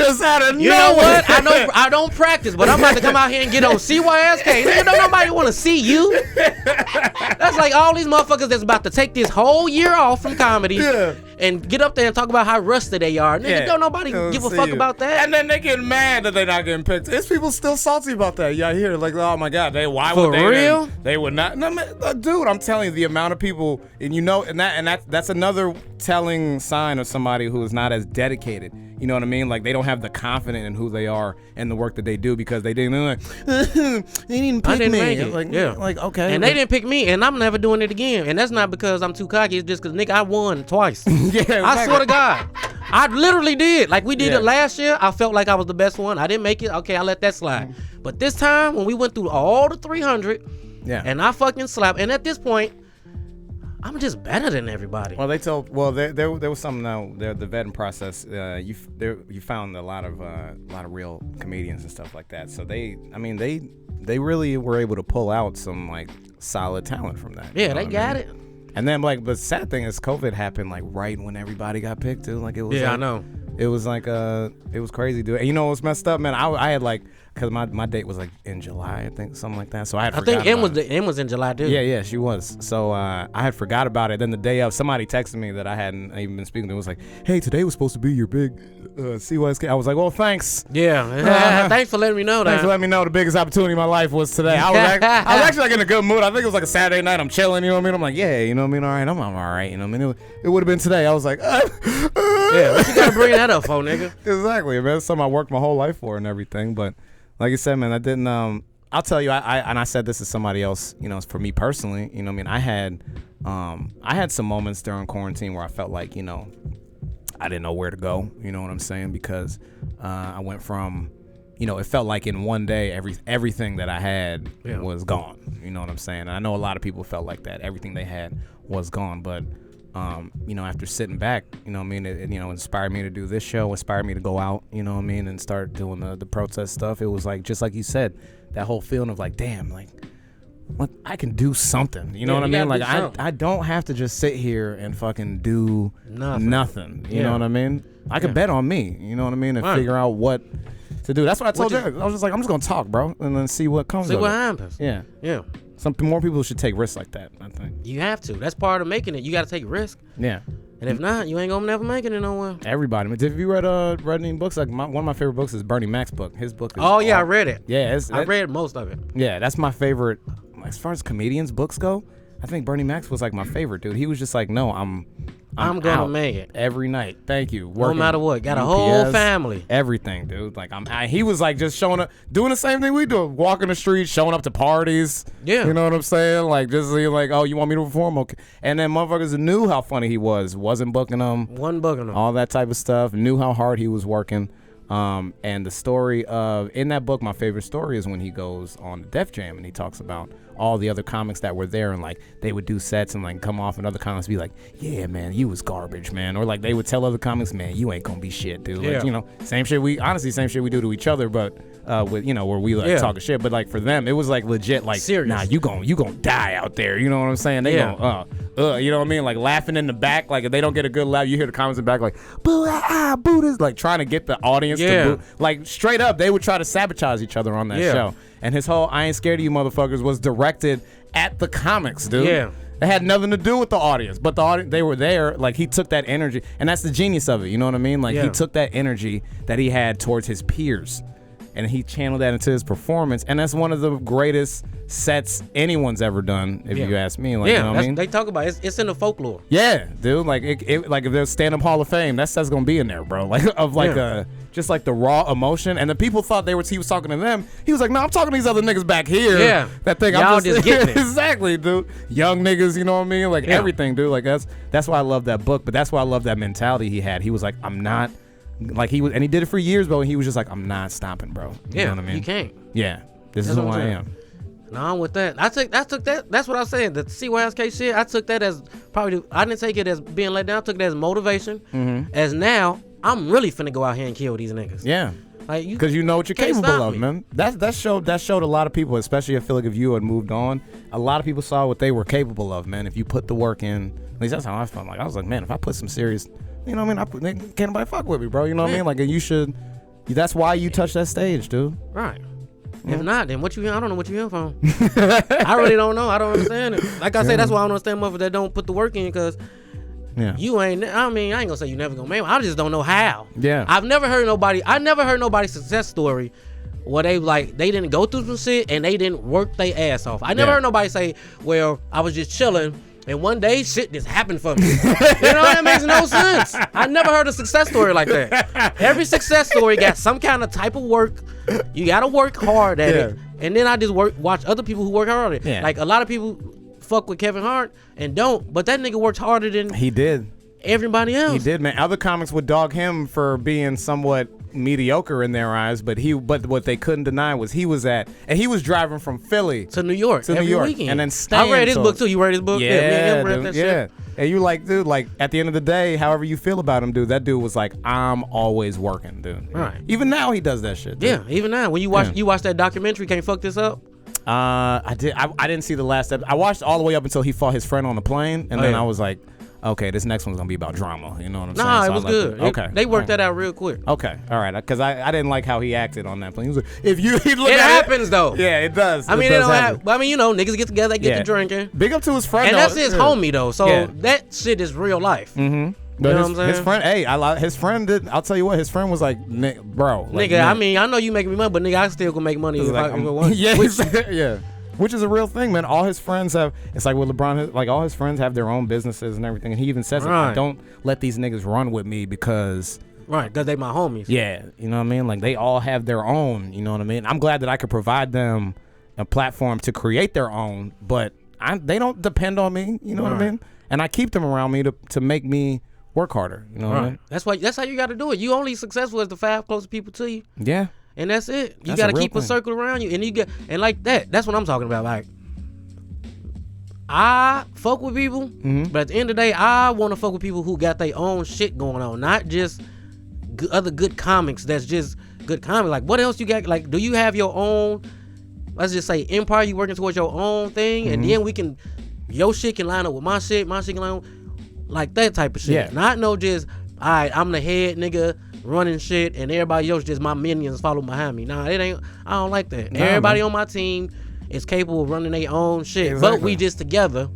You know what? I don't practice, but I'm about to come out here and get on CYSK. Nigga, don't nobody want to see you. That's like all these motherfuckers that's about to take this whole year off from comedy and get up there and talk about how rusty they are. Nigga, don't nobody give a fuck about that. And then they get mad that they're not getting picked. It's people still salty about that. Yeah, I hear like, oh my God, why would they? For real? They would not. No, man, dude, I'm telling you, the amount of people, and that's another telling sign of somebody who is not as dedicated. You know what I mean? Like they don't have the confidence in who they are and the work that they do, because they didn't they didn't pick me. Make it. Like okay. And they didn't pick me, and I'm never doing it again. And that's not because I'm too cocky. It's just because, nigga, I won twice. Yeah, exactly. I swear to God. I literally did. Like we did it last year. I felt like I was the best one. I didn't make it. Okay, I let that slide. But this time, when we went through all the 300, and I fucking slapped. And at this point, I'm just better than everybody. Well, there was something now. The vetting process. You found a lot of real comedians and stuff like that. So they really were able to pull out some like solid talent from that. Yeah, they got it. And then like, the sad thing is, COVID happened like right when everybody got picked too. Like it was. Yeah, I know. It was like it was crazy, dude. And you know what's messed up, man? I had like because my date was like in July, I think, something like that. So I think M was in July too. Yeah, she was. So I had forgot about it. Then the day of, somebody texted me that I hadn't even been speaking to. It was like, hey, today was supposed to be your big CYSK. I was like, well, thanks. Yeah. Thanks for letting me know that. Thanks for letting me know the biggest opportunity of my life was today. I was actually like in a good mood. I think it was like a Saturday night. I'm chilling, you know what I mean? I'm like, yeah, you know what I mean? All right, I'm all right, you know what I mean? It would have been today. I was like, yeah, what you gotta bring that up for, nigga? Exactly, man. That's something I worked my whole life for and everything. But like I said, man, I didn't. I'll tell you, I said this to somebody else. You know, for me personally, you know, what I mean, I had some moments during quarantine where I felt like, you know, I didn't know where to go. You know what I'm saying? Because I went from, you know, it felt like in one day everything that I had was gone. You know what I'm saying? And I know a lot of people felt like that. Everything they had was gone, but. You know, after sitting back, you know what I mean, it you know, inspired me to do this show, inspired me to go out, you know what I mean, and start doing the protest stuff. It was like, just like you said, that whole feeling of like, damn, like, what, I can do something, you know what I mean? Like, I don't have to just sit here and fucking do nothing, you know what I mean? I could bet on me, you know what I mean, and figure out what to do. That's what I told you. I was just like, I'm just gonna talk, bro, and then see what comes. See what happens. Yeah. Some more people should take risks like that, I think. You have to. That's part of making it. You got to take risk. Yeah. And if not, you ain't gonna never make it nowhere. Everybody. Have you read any books? Like one of my favorite books is Bernie Mac's book. His book is. Oh yeah, I read it. Yeah, I read most of it. Yeah, that's my favorite. As far as comedians' books go, I think Bernie Mac's was like my favorite, dude. He was just like, no, I'm gonna make it every night. Thank you. No matter what. Got a whole family. Everything, dude. Like he was like just showing up, doing the same thing we do, walking the streets, showing up to parties. Yeah. You know what I'm saying? Like just like, oh, you want me to perform? Okay. And then motherfuckers knew how funny he was. Wasn't booking him. All that type of stuff. Knew how hard he was working. And the story of, in that book, my favorite story is when he goes on the Def Jam and he talks about all the other comics that were there, and like they would do sets and like come off, and other comics be like, yeah, man, you was garbage, man. Or like they would tell other comics, man, you ain't gonna be shit, dude. Yeah. Like, you know, same shit we do to each other, but with, you know, where we like talking shit. But like for them, it was like legit, like, serious. Nah, you gonna die out there. You know what I'm saying? They gonna, you know what I mean? Like laughing in the back, like if they don't get a good laugh, you hear the comments in the back like, boo, boo this, like trying to get the audience to boo. Like straight up, they would try to sabotage each other on that show. And his whole I ain't scared of you motherfuckers was directed at the comics, dude. Yeah. It had nothing to do with the audience, but the audience, they were there. Like he took that energy, and that's the genius of it. You know what I mean? Like he took that energy that he had towards his peers, and he channeled that into his performance. And that's one of the greatest sets anyone's ever done, if you ask me. Like, you know what I mean? They talk about it. It's in the folklore. Yeah, dude. Like it like if there's stand-up Hall of Fame, that set's gonna be in there, bro. Like of like just like the raw emotion. And the people thought he was talking to them. He was like, no, I'm talking to these other niggas back here. Yeah. That thing. Y'all just getting it. Exactly, dude. Young niggas, you know what I mean? Like everything, dude. Like that's why I love that book. But that's why I love that mentality he had. He was like, I'm not. Like he was, and he did it for years, bro. And he was just like, I'm not stopping, bro. You know what I mean? You can't. Yeah. This is who I am. No, I'm with that. I took that. That's what I was saying. The CYSK shit. I took that as probably. I didn't take it as being let down. I took it as motivation. Mm-hmm. As now, I'm really finna go out here and kill these niggas. Yeah. Like because you know what you're capable of, man. That showed a lot of people, especially I feel like if you had moved on, a lot of people saw what they were capable of, man. If you put the work in, at least that's how I felt. Like I was like, man, if I put some serious, you know what I mean? Can't nobody fuck with me, bro. You know what I mean? Like, and you should. That's why you touch that stage, dude. Right. If not, then what you I don't know what you here for. I really don't know. I don't understand it. Like I said, that's why I don't understand motherfuckers that don't put the work in, because you ain't. I mean, I ain't gonna say you never gonna make it. I just don't know how. Yeah. I never heard nobody's success story where they didn't go through some shit and they didn't work their ass off. I never heard nobody say, well, I was just chilling and one day shit just happened for me. You know, that makes no sense. I never heard a success story like that. Every success story got some kind of type of work. You gotta work hard at it. And then I just watch other people who work hard at it. Yeah. Like a lot of people fuck with Kevin Hart and don't, but that nigga worked harder than he did. Everybody else. He did, man. Other comics would dog him for being somewhat mediocre in their eyes, but what they couldn't deny was he was driving from Philly to New York every weekend. And then staying. I read his book too. You read his book? Yeah, dude, shit. And you like, dude, like at the end of the day, however you feel about him, dude, that dude was like, I'm always working, dude. Right. Even now he does that shit. Dude. Yeah, even now. When you watch that documentary, Can't Fuck This Up? I did. I didn't see the last episode. I watched all the way up until he fought his friend on the plane, and then I was like, okay, this next one's gonna be about drama. You know what I'm saying? Nah, So it was I good. Okay, They worked all right. that out real quick. Okay, all right, because I didn't like how he acted on that. He was like, if you he looked It at happens though. Yeah, it does. I mean, it it does don't happen. have. I mean, you know, niggas get together, they get to drinking, Big up to his friend, and though. that's his homie though. So Yeah. that shit is real life. Mm-hmm. But You know his, what I'm saying? his friend, hey, his friend did. I'll tell you what, his friend was like, bro, like, Nigga, I mean, I know you making me money, but nigga, I still gonna make money if I want. yeah, yeah. Which is a real thing, man. All his friends have. It's like with LeBron, like all his friends have their own businesses and everything, and he even says, Right. "Don't let these niggas run with me because." Right, because they my homies. Yeah, you know what I mean? Like, they all have their own, you know what I mean? I'm glad that I could provide them a platform to create their own, but they don't depend on me, you know what I mean? And I keep them around me to make me work harder, you know what I mean? That's how you got to do it. You only successful as the 5 closest people to you, Yeah. and that's it. You That's got a to real keep a thing. circle around you, and like that. That's what I'm talking about. Like, I fuck with people, but at the end of the day, I want to fuck with people who got their own shit going on, not just other good comics. That's just good comics. Like, what else you got? Like, do you have your own? Let's just say empire. You working towards your own thing, and then your shit can line up with my shit. My shit can line up, like that type of shit. Yeah. Not no just, all right, I'm the head nigga running shit, and everybody else just my minions follow behind me. Nah, it ain't. I don't like that. Nah, Everybody man. on my team is capable of running their own shit, Exactly. but we just together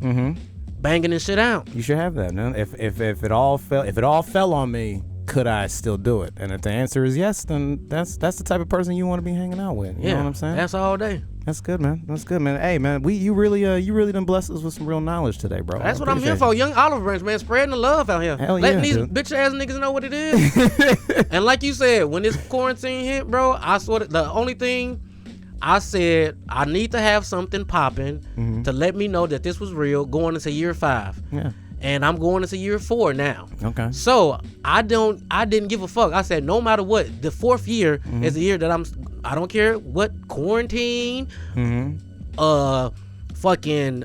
banging this shit out. You should have that, man. If it all fell on me, could I still do it? And if the answer is yes, then that's the type of person you want to be hanging out with. You know what I'm saying? That's all day. That's good, man. That's good, man. Hey, man, you really done blessed us with some real knowledge today, bro. That's I what I'm here appreciate for. Young olive branch, man, spreading the love out here. Hell Letting yeah, these dude. bitch ass niggas know what it is. And like you said, when this quarantine hit, bro, I swear the only thing I said, I need to have something popping to let me know that this was real going into year 5. Yeah. And I'm going into year 4 now. Okay. So I didn't give a fuck. I said no matter what, the 4th year is the year that I don't care what quarantine, fucking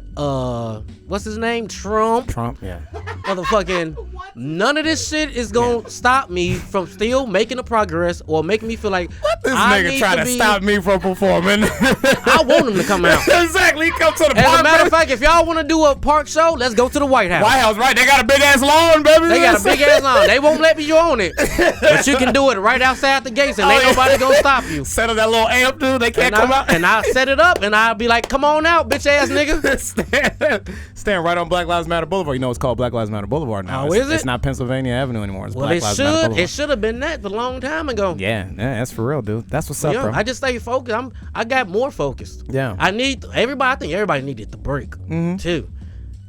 what's his name? Trump, Yeah. motherfucking none of this shit is gonna stop me from still making a progress or making me feel like This I nigga need trying to stop me from performing. I want him to come out. Exactly. He come to the As park. a matter of baby. fact, if y'all want to do a park show, let's go to the White House. White House, right? They got a big ass lawn, baby. They got a big ass lawn. They won't let me on it, but you can do it right outside the gates, and ain't nobody gonna stop you. Set up that little amp, dude. They can't come out. And I set it up, and I'll be like, "Come on out, bitch ass nigga." Stand right on Black Lives Matter Boulevard. You know it's called Black Lives Matter Boulevard now. Oh, it's, is it? It's not Pennsylvania Avenue anymore. It's Well, Black Lives Matter Boulevard. it should have been that a long time ago. Yeah, that's for real, dude. That's what's up, Yeah, bro. I just stay focused. I got more focused. Yeah. I think everybody needed the break too.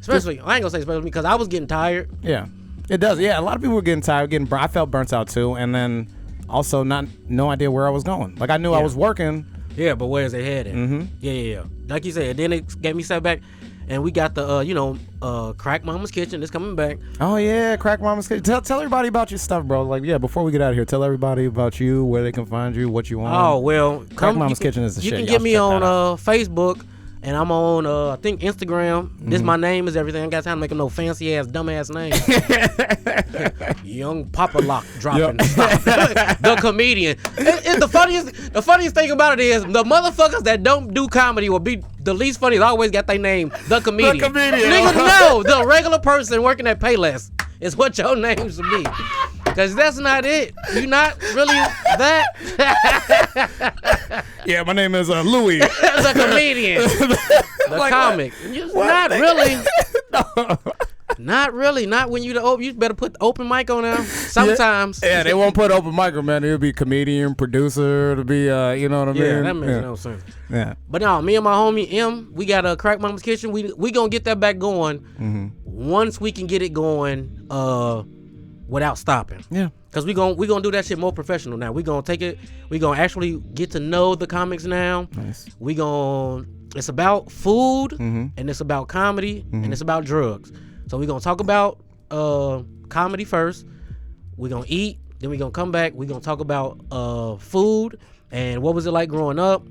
Especially, I ain't gonna say especially because I was getting tired. Yeah, it does. Yeah, a lot of people were getting tired, I felt burnt out too, and then also no idea where I was going. Like I knew I was working. Yeah, but where's they headed? Yeah. Like you said, then it gave me set back, and we got the Crack Mama's Kitchen. It's coming back. Oh yeah, Crack Mama's Kitchen. Tell everybody about your stuff, bro. Like before we get out of here, tell everybody about you, where they can find you, what you want. Oh well, Crack Mama's Kitchen is the you shit. You can Y'all get me check on that out. Facebook, and I'm on I think Instagram. This my name is everything. I ain't got time to make them no fancy ass dumb ass name. Young Papa Lock dropping. The comedian. It's the funniest thing about it is the motherfuckers that don't do comedy will be the least funny. Always got their name. The comedian. The comedian. Nigga, no, the regular person working at Payless is what your name should be. Cause that's not it. You're not really that. Yeah, my name is Louis. The comedian. The Like comic. what? Not really. Not really. Not when you better put the open mic on there. Sometimes. Yeah, they won't put open mic, man. It'll be comedian, producer. It'll be, you know what I mean? Yeah, that makes no sense. Yeah. But no, me and my homie M, we got a Crack Mama's Kitchen. We gonna get that back going once we can get it going without stopping. Yeah. Cause we gonna do that shit more professional now. We gonna take it. We gonna actually get to know the comics now. Nice. It's about food and it's about comedy and it's about drugs. So we gonna talk about comedy first. We gonna eat. Then we gonna come back. We gonna talk about food and what was it like growing up.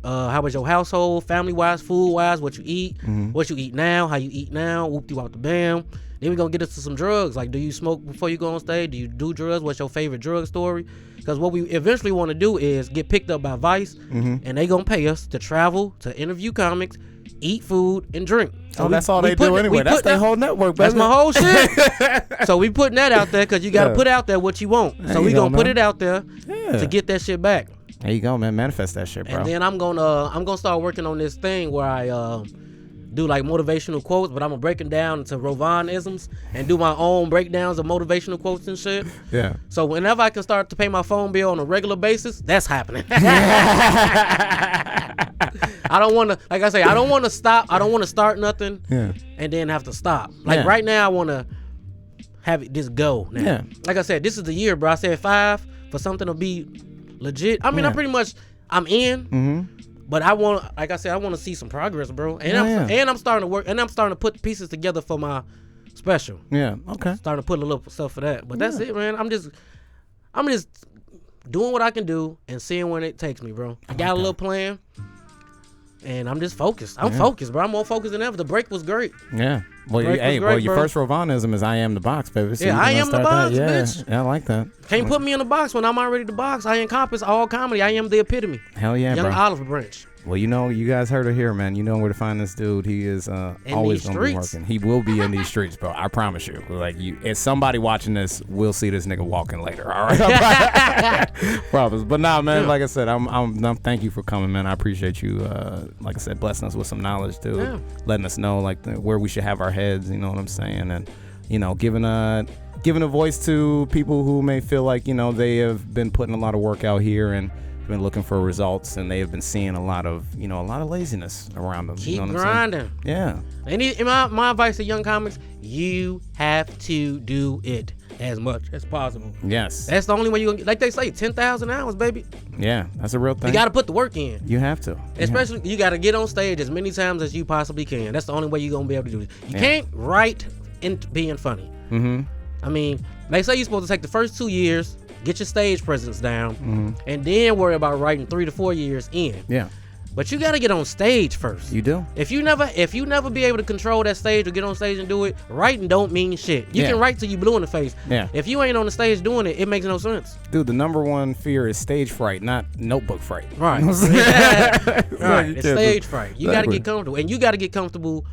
How was your household, family wise, food wise, what you eat, what you eat now, how you eat now, whoop-de wop the bam. Then we gonna get into some drugs. Like, do you smoke before you go on stage? Do you do drugs? What's your favorite drug story? Because what we eventually want to do is get picked up by Vice, and they gonna pay us to travel to interview comics, eat food, and drink. So that's all they do anyway. That's their whole network, baby. That's my whole shit. So we putting that out there because you got to put out there what you want. So we gonna put it out there to get that shit back. There you go, man. Manifest that shit, bro. And then I'm gonna start working on this thing where I do like motivational quotes, but I'm gonna break them down into Rovaughn-isms and do my own breakdowns of motivational quotes and shit. Yeah. So whenever I can start to pay my phone bill on a regular basis, that's happening. I don't want to, like I say, I don't want to stop. I don't want to start nothing and then have to stop. Like right now, I want to have it just go now. Yeah. Like I said, this is the year, bro. I said 5 for something to be legit. I mean, I'm in, but I want, like I said, I want to see some progress, bro. And I'm starting to work, and I'm starting to put pieces together for my special. Yeah. Okay. Starting to put a little stuff for that, but that's it, man. I'm just doing what I can do and seeing where it takes me, bro. I got a little plan. And I'm just focused. I'm focused, bro. I'm more focused than ever. The break was great. Yeah. Well, your first Rovaughnism is I am the box, baby. So I am the box, bitch. Yeah, I like that. Can't put me in the box when I'm already the box. I encompass all comedy. I am the epitome. Hell yeah, Young bro. Olive Branch. Well, you guys heard it here, man. You know where to find this dude. He is always going to be working. He will be in these streets, bro. I promise you. Like, if somebody watching this, we'll see this nigga walking later. All right, promise. But nah, man. Like I said, I'm thank you for coming, man. I appreciate you. Like I said, blessing us with some knowledge, dude. Yeah. Letting us know where we should have our heads. You know what I'm saying? And giving a voice to people who may feel like they have been putting a lot of work out here and been looking for results, and they have been seeing a lot of laziness around them. Keep grinding. Yeah. And my advice to young comics: you have to do it as much as possible. Yes. That's the only way you gonna, like they say, 10,000 hours, baby. Yeah, that's a real thing. You got to put the work in. You have to. Especially you got to get on stage as many times as you possibly can. That's the only way you're gonna be able to do it. You can't write and being funny. Mm-hmm. I mean, they say you're supposed to take the first 2 years. Get your stage presence down, and then worry about writing 3 to 4 years in. Yeah. But you got to get on stage first. You do. If you never be able to control that stage or get on stage and do it, writing don't mean shit. You can write till you blue in the face. Yeah. If you ain't on the stage doing it, it makes no sense. Dude, the number one fear is stage fright, not notebook fright. Right. Right. It's stage fright. You got to get comfortable, and you got to get comfortable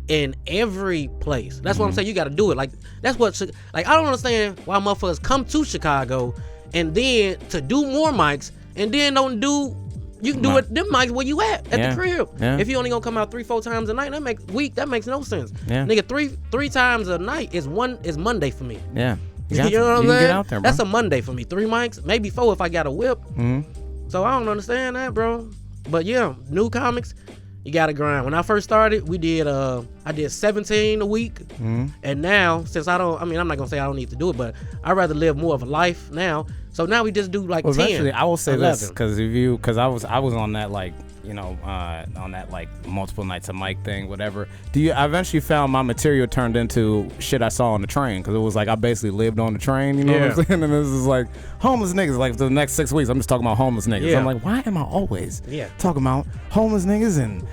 in every place. That's what I'm saying. You got to do it. Like that's what. Like I don't understand why motherfuckers come to Chicago and then to do more mics and then don't do. You can do it. Them mics where you at the crib. Yeah. If you only gonna come out 3-4 times a night, that makes no sense. Yeah. Nigga, three times a night is Monday for me. Yeah. You know what I'm saying? Get out there, bro. That's a Monday for me. 3 mics, maybe 4 if I got a whip. So I don't understand that, bro. But yeah, new comics. You gotta grind. When I first started, I did 17 a week, and now since I'm not gonna say I don't need to do it, but I'd rather live more of a life now. So now we just do like 10. Eventually, I will say 11. This because I was on that on that multiple nights a mic thing, whatever. I eventually found my material turned into shit I saw on the train, because it was like I basically lived on the train, you know what I'm saying? And this is like homeless niggas. Like for the next 6 weeks, I'm just talking about homeless niggas. Yeah. I'm like, why am I always talking about homeless niggas and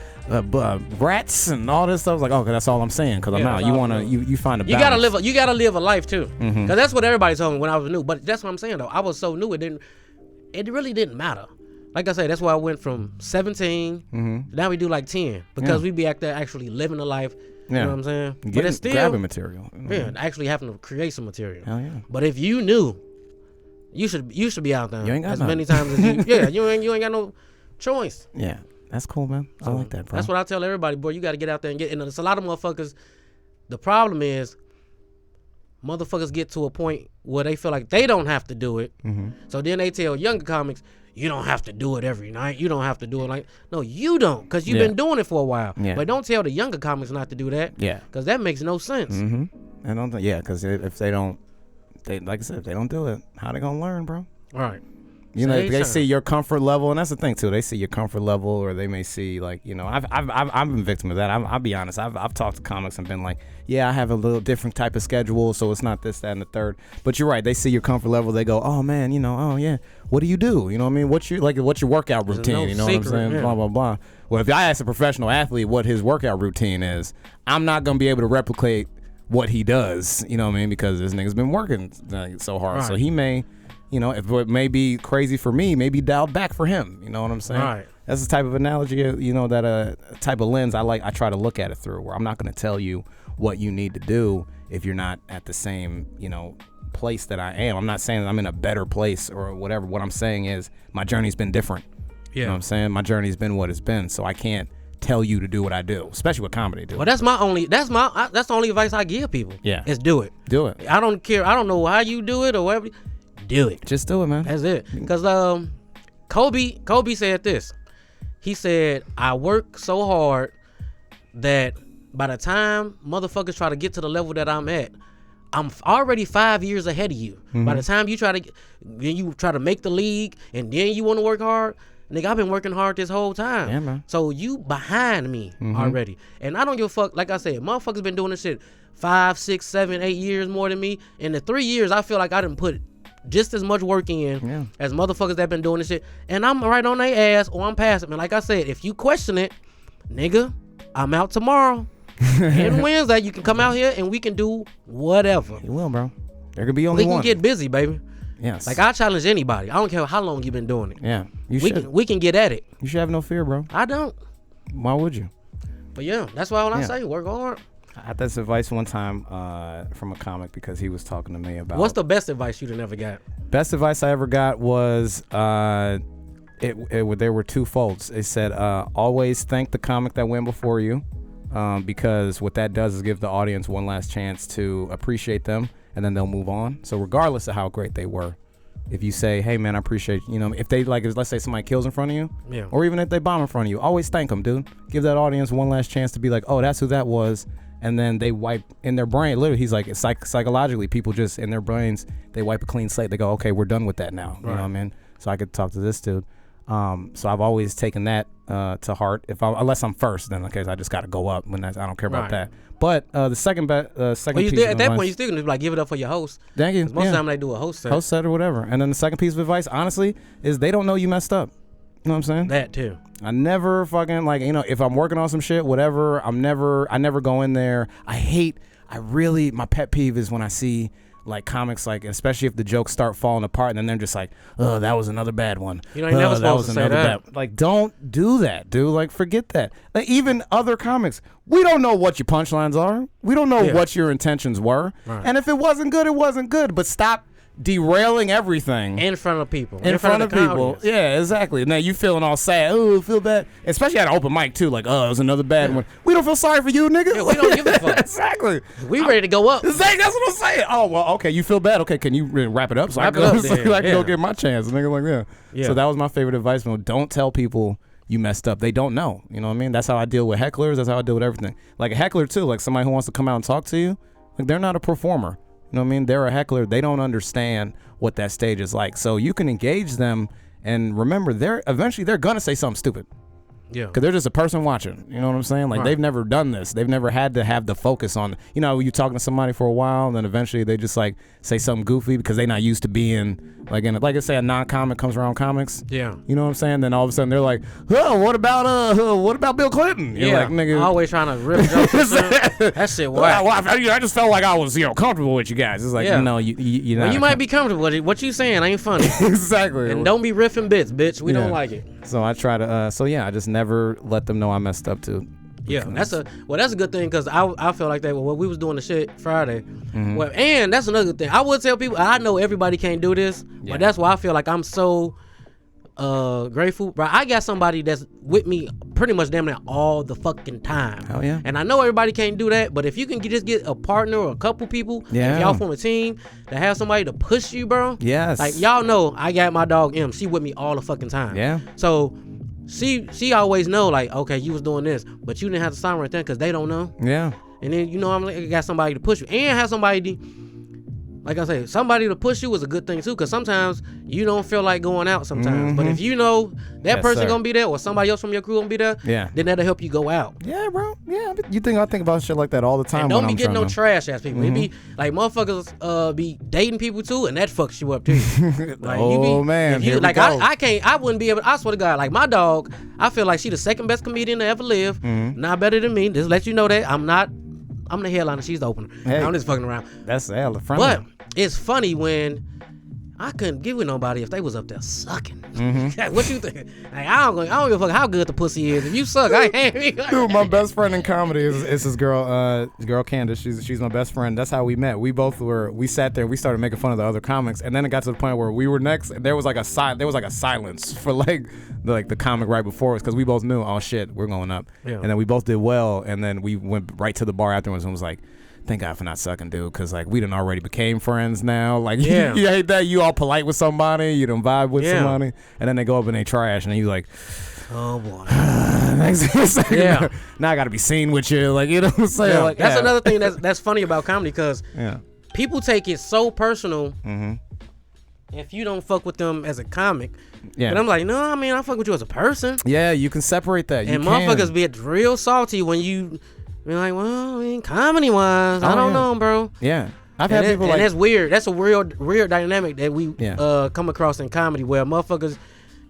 rats and all this stuff? Like, okay, that's all I'm saying, because I'm out. You find a balance. You gotta live a life too, because that's what everybody told me when I was new. But that's what I'm saying though. I was so new, it really didn't matter. Like I said, that's why I went from 17. Now we do like 10 because we be actually living a life. You know what I'm saying? But it's still grabbing material. Actually having to create some material. Hell yeah. But if you knew, you should be out there. You ain't got many times as you. Yeah, you ain't got no choice. Yeah, that's cool, man. I like that, bro. That's what I tell everybody, boy. You got to get out there and get. And it's a lot of motherfuckers. The problem is, motherfuckers get to a point where they feel like they don't have to do it. So then they tell younger comics, you don't have to do it every night. You don't have to do it no, you don't, because you've been doing it for a while. Yeah. But don't tell the younger comics not to do that. Yeah. Because that makes no sense. And because if they don't, like I said, if they don't do it, how they gonna learn, bro? All right. They see your comfort level, and that's the thing too. They see your comfort level, or they may see I've been victim of that. I'll be honest. I've talked to comics and been like, yeah, I have a little different type of schedule, so it's not this, that, and the third. But you're right. They see your comfort level. They go, oh man, oh yeah, what do you do? You know what I mean? What's your workout routine? You know what I'm saying? Yeah. Blah blah blah. Well, if I ask a professional athlete what his workout routine is, I'm not gonna be able to replicate what he does. You know what I mean? Because this nigga's been working so hard. Right. So he may. You know, if what may be crazy for me may be dialed back for him. You know what I'm saying? Right. That's the type of analogy, you know, that type of lens I try to look at it through, where I'm not going to tell you what you need to do if you're not at the same, you know, place that I am. I'm not saying that I'm in a better place or whatever. What I'm saying is my journey's been different. You know what I'm saying? My journey's been what it's been. So I can't tell you to do what I do, especially with comedy, dude. Well, that's the only advice I give people. Yeah. Is do it. Do it. I don't care. I don't know how you do it or whatever. Do it. Just do it, man. That's it. Because Kobe said this. He said, I work so hard that by the time motherfuckers try to get to the level that I'm at, I'm already 5 years ahead of you. Mm-hmm. By the time you try to make the league and then you want to work hard, nigga, I've been working hard this whole time. Yeah, man. So you behind me already. And I don't give a fuck. Like I said, motherfuckers been doing this shit 5, 6, 7, 8 years more than me. In the 3 years, I feel like I done put just as much work in as motherfuckers that been doing this shit. And I'm right on their ass or I'm past it. Man, like I said, if you question it, nigga, I'm out tomorrow. And Wednesday, you can come out here and we can do whatever. You will, bro. There could be only one. We can get busy, baby. Yes. Like, I challenge anybody. I don't care how long you've been doing it. Yeah. We can get at it. You should have no fear, bro. I don't. Why would you? But yeah, that's why I say work hard. I had this advice one time from a comic because he was talking to me about. What's the best advice you'd ever got? Best advice I ever got was there were two folds. It said always thank the comic that went before you, because what that does is give the audience one last chance to appreciate them, and then they'll move on. So regardless of how great they were, if you say, hey man, I appreciate you know, if they like, let's say somebody kills in front of you, or even if they bomb in front of you, always thank them, dude. Give that audience one last chance to be like, oh, that's who that was. And then they wipe in their brain. Literally, he's like, psychologically, people just in their brains, they wipe a clean slate. They go, okay, we're done with that now. You know what I mean? So I could talk to this dude. So I've always taken that to heart. Unless I'm first, then okay, I just got to go up. I don't care about that. But the second piece at that point, you still gonna like give it up for your host. Thank you. Most of the time they do a host set. Host set or whatever. And then the second piece of advice, honestly, is they don't know you messed up. You know what I'm saying? That too. I never fucking, like, you know, if I'm working on some shit, whatever, I never go in there. My pet peeve is when I see like comics, like, especially if the jokes start falling apart and then they're just like, oh, that was another bad one. You know, you're never supposed to say that. Like, don't do that, dude. Like, forget that. Like, even other comics, we don't know what your punchlines are. We don't know what your intentions were. Right. And if it wasn't good, it wasn't good. But stop derailing everything in front of people. In front of people. Audience. Yeah, exactly. Now you feeling all sad. Oh, feel bad. Especially at an open mic too. Like, oh, it was another bad one. We don't feel sorry for you, nigga. Yeah, we don't give a fuck. Exactly. We ready to go up. That's what I'm saying. Oh, well, okay. You feel bad. Okay, can you wrap it up so I can go get my chance? Nigga, like, yeah. So that was my favorite advice. Don't tell people you messed up. They don't know. You know what I mean? That's how I deal with hecklers. That's how I deal with everything. Like a heckler too. Like somebody who wants to come out and talk to you. Like, they're not a performer. You know what I mean? They're a heckler. They don't understand what that stage is like. So you can engage them, and remember, they're gonna say something stupid. Yeah. Because they're just a person watching. You know what I'm saying? Like, they've never done this. They've never had to have the focus on, you know, you talking to somebody for a while, and then eventually they just like say something goofy because they're not used to being like in like I say a non-comic comes around comics. Yeah. You know what I'm saying? Then all of a sudden they're like, oh, what about Bill Clinton? You're like, nigga, always trying to rip jokes. That shit whack. I just felt like I was, you know, comfortable with you guys. It's like, no, you well, you might be comfortable with it. What you saying ain't funny. Exactly. And don't be riffing bits, bitch. We don't like it. So I try to I just never let them know I messed up too. Yeah, that's a good thing, because I feel like that when we was doing the shit Friday. Mm-hmm. Well, and that's another thing. I would tell people, I know everybody can't do this, but that's why I feel like I'm so grateful. Bro, I got somebody that's with me pretty much damn near all the fucking time. Hell yeah. And I know everybody can't do that, but if you can just get a partner or a couple people, if y'all form a team, to have somebody to push you, bro. Yes. Like, y'all know I got my dog M. She with me all the fucking time. Yeah. So she always know, like, okay, you was doing this, but you didn't have to sign right there because they don't know. Yeah. And then, you know, I got somebody to push you, and have somebody, like I say, somebody to push you is a good thing too, because sometimes you don't feel like going out sometimes. Mm-hmm. But if you know that person gonna be there, or somebody else from your crew gonna be there, then that'll help you go out. Yeah, bro. Yeah, I think about shit like that all the time. And don't be getting no trash ass people. Mm-hmm. It be like motherfuckers be dating people too, and that fucks you up too. Like, man, you, like I wouldn't be able. I swear to God, like my dog, I feel like she the second best comedian to ever live. Mm-hmm. Not better than me. Just let you know that I'm the headliner. She's the opener. Hey, I'm just fucking around. That's hella friendly. But it's funny when I couldn't get with nobody if they was up there sucking. Mm-hmm. What you think? Like, I don't give a fuck how good the pussy is. If you suck, I ain't. Dude, my best friend in comedy is this girl Candace. She's my best friend. That's how we met. We sat there, we started making fun of the other comics, and then it got to the point where we were next, and there was like a silence for the comic right before us, because we both knew, oh shit, we're going up. Yeah. And then we both did well, and then we went right to the bar afterwards and was like, thank God for not sucking, dude, because like we done already became friends now. Like Yeah. you hate that, you all polite with somebody, you done vibe with somebody, and then they go up and they trash, and then you like, Oh boy. yeah. Now I got to be seen with you, like, you know what I'm saying? Yeah. Like, That's another thing that's funny about comedy, because people take it so personal. If you don't fuck with them as a comic. Yeah. But I'm like, no, I mean, I fuck with you as a person. Yeah, you can separate that. And motherfuckers be real salty when you be like, well, I mean, comedy-wise, I don't know, bro. Yeah. I've had people like... And that's weird. That's a real dynamic that we come across in comedy, where motherfuckers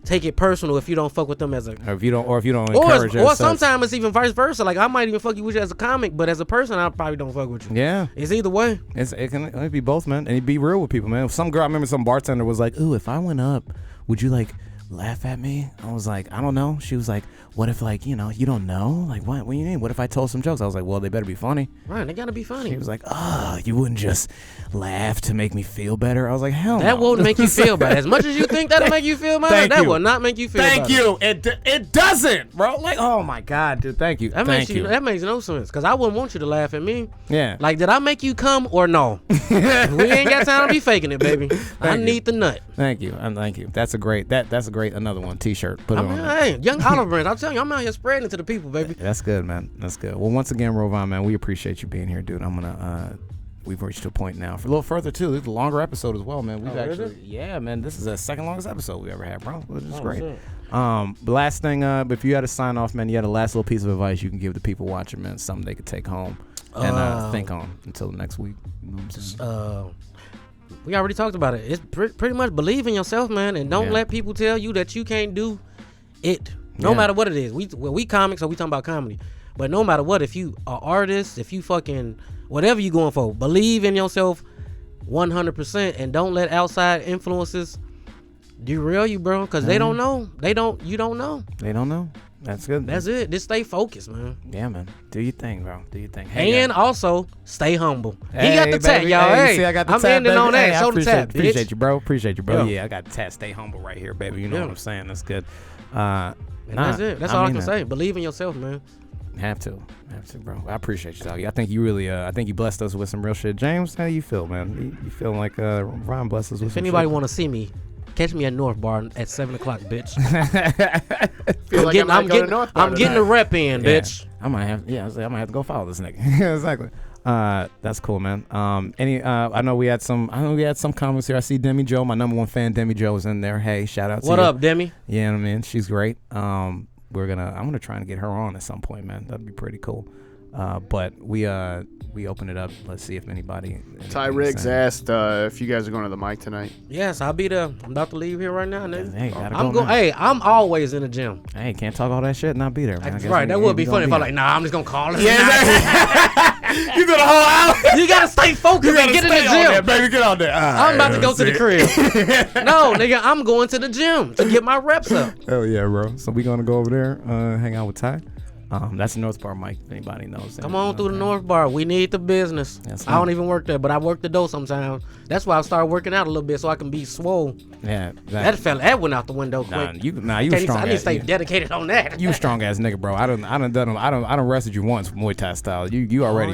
take it personal if you don't fuck with them as a... Or if you don't encourage it. Or sometimes it's even vice versa. Like, I might even fuck you with you as a comic, but as a person, I probably don't fuck with you. Yeah. It's either way. It can be both, man. And you be real with people, man. Some girl, I remember some bartender was like, ooh, if I went up, would you, like, laugh at me? I was like, I don't know. She was like, what if, like, you know, you don't know? Like, what do you mean? What if I told some jokes? I was like, well, they better be funny. Right, they gotta be funny. He was like, oh, you wouldn't just laugh to make me feel better? I was like, hell that no. won't make you feel bad. As much as you think that'll make you feel better, that will not make you feel better. Thank you. It doesn't, bro. Like, oh my God, dude. Thank you. That makes no sense, because I wouldn't want you to laugh at me. Yeah. Like, did I make you come or no? We ain't got time to be faking it, baby. I need the nut. Thank you. Thank you. That's a great another one. T-shirt. Put it on. Hey, young olive branch. I'm telling you, I'm out here spreading it to the people, baby. That's good, man. That's good. Well, once again, Rovaughn, man, we appreciate you being here, dude. I'm gonna we've reached a point now for a little further too. It's a longer episode as well, man. We've man, this is the second longest episode we ever had, bro. Which is great. Shit. Last thing, if you had to sign off, man, you had a last little piece of advice you can give the people watching, man, something they could take home and think on until next week. You know what I'm saying? We already talked about it. It's pretty much believe in yourself, man, and don't let people tell you that you can't do it. No matter what it is. We comics, so we talking about comedy. But no matter what, if you are artist, if you fucking whatever you going for, believe in yourself 100%, and don't let outside influences derail you, bro. Because they don't know. You don't know. They don't know. That's good. That's it. Just stay focused, man. Yeah, man. Do your thing, bro. Do your thing. And also stay humble. Hey, he got the tap, y'all. Hey, see, I got the I'm tap, ending baby. on that. Hey, Show the tap. Appreciate you, bro. Appreciate you, bro. Yeah. Yeah, I got the tap. Stay humble right here, baby. You know what I'm saying? That's good. That's it. That's all I can say. Believe in yourself, man. Have to, bro. I appreciate you, doggy. I think you really, I think you blessed us with some real shit. James, how you feel, man? You feel like Ryan blessed us with if some anybody shit? want to see me, catch me at North Bar at 7 o'clock, bitch. I'm getting the rep in, bitch. I might have to go follow this nigga. Exactly. That's cool, man. I know we had some comments here. I see Demi Joe, my number one fan, Demi Joe, is in there. Hey, shout out to you. What up, Demi? Yeah, I mean, she's great. I'm gonna try and get her on at some point, man. That'd be pretty cool. But we open it up. Let's see if anybody. Ty Riggs asked if you guys are going to the mic tonight. Yes, I'll be there. I'm about to leave here right now, nigga. Hey, gotta go. Hey, I'm always in the gym. Hey, can't talk all that shit and not be there, man. Right, that would be funny if I'm like, nah, I'm just gonna call it. Yeah, you did a whole hour. You gotta stay focused and get in the gym. There, baby, get on there. I'm about to go to the crib. No, nigga, I'm going to the gym to get my reps up. Oh yeah, bro. So we gonna go over there, hang out with Ty. That's the North Bar mic, if anybody knows. Come on through the North Bar. We need the business. I don't even work there, but I work the dough sometimes. That's why I started working out a little bit so I can be swole. Yeah. That went out the window quick. You strong. I need to stay dedicated on that. You strong ass nigga, bro. I done wrestled you once Muay Thai style. You already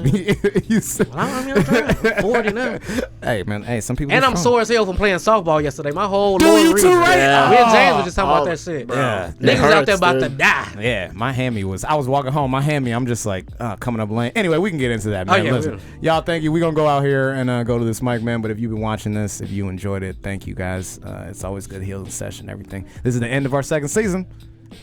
I'm trying. 40 now. Hey man, hey, some people. And I'm sore as hell from playing softball yesterday. My whole Dude, lower you too, region. right? Yeah. Me and James were just talking about that shit. Yeah. Niggas out there about to die. Yeah, my hammy I was walking home, my hammy, I'm just like coming up lane. Anyway, we can get into that, man. Listen, y'all, thank you. We're gonna go out here and go to this mic, man. But if you've been watching this, if you enjoyed it, thank you guys. It's always good healing session, everything. This is the end of our second season.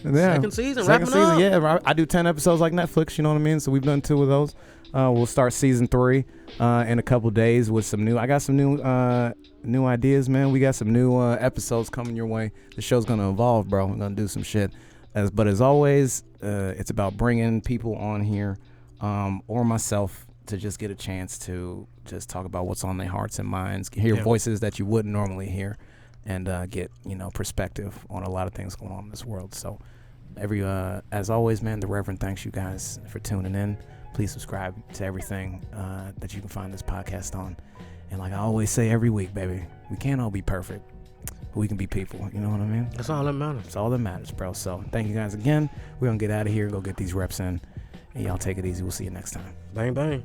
Yeah. Second season, up. Yeah, I do 10 episodes like Netflix, you know what I mean? So we've done 2 of those. We'll start season 3 in a couple days with I got some new ideas, man. We got some new episodes coming your way. The show's gonna evolve, bro. We're gonna do some shit. But as always, it's about bringing people on here or myself to just get a chance to just talk about what's on their hearts and minds, hear Yeah. voices that you wouldn't normally hear, and get perspective on a lot of things going on in this world. So as always, man, the Reverend thanks you guys for tuning in. Please subscribe to everything that you can find this podcast on. And like I always say every week, baby, we can't all be perfect, but we can be people. You know what I mean? That's all that matters. It's all that matters, bro. So thank you guys again. We're going to get out of here, go get these reps in, and y'all take it easy. We'll see you next time. Bang, bang.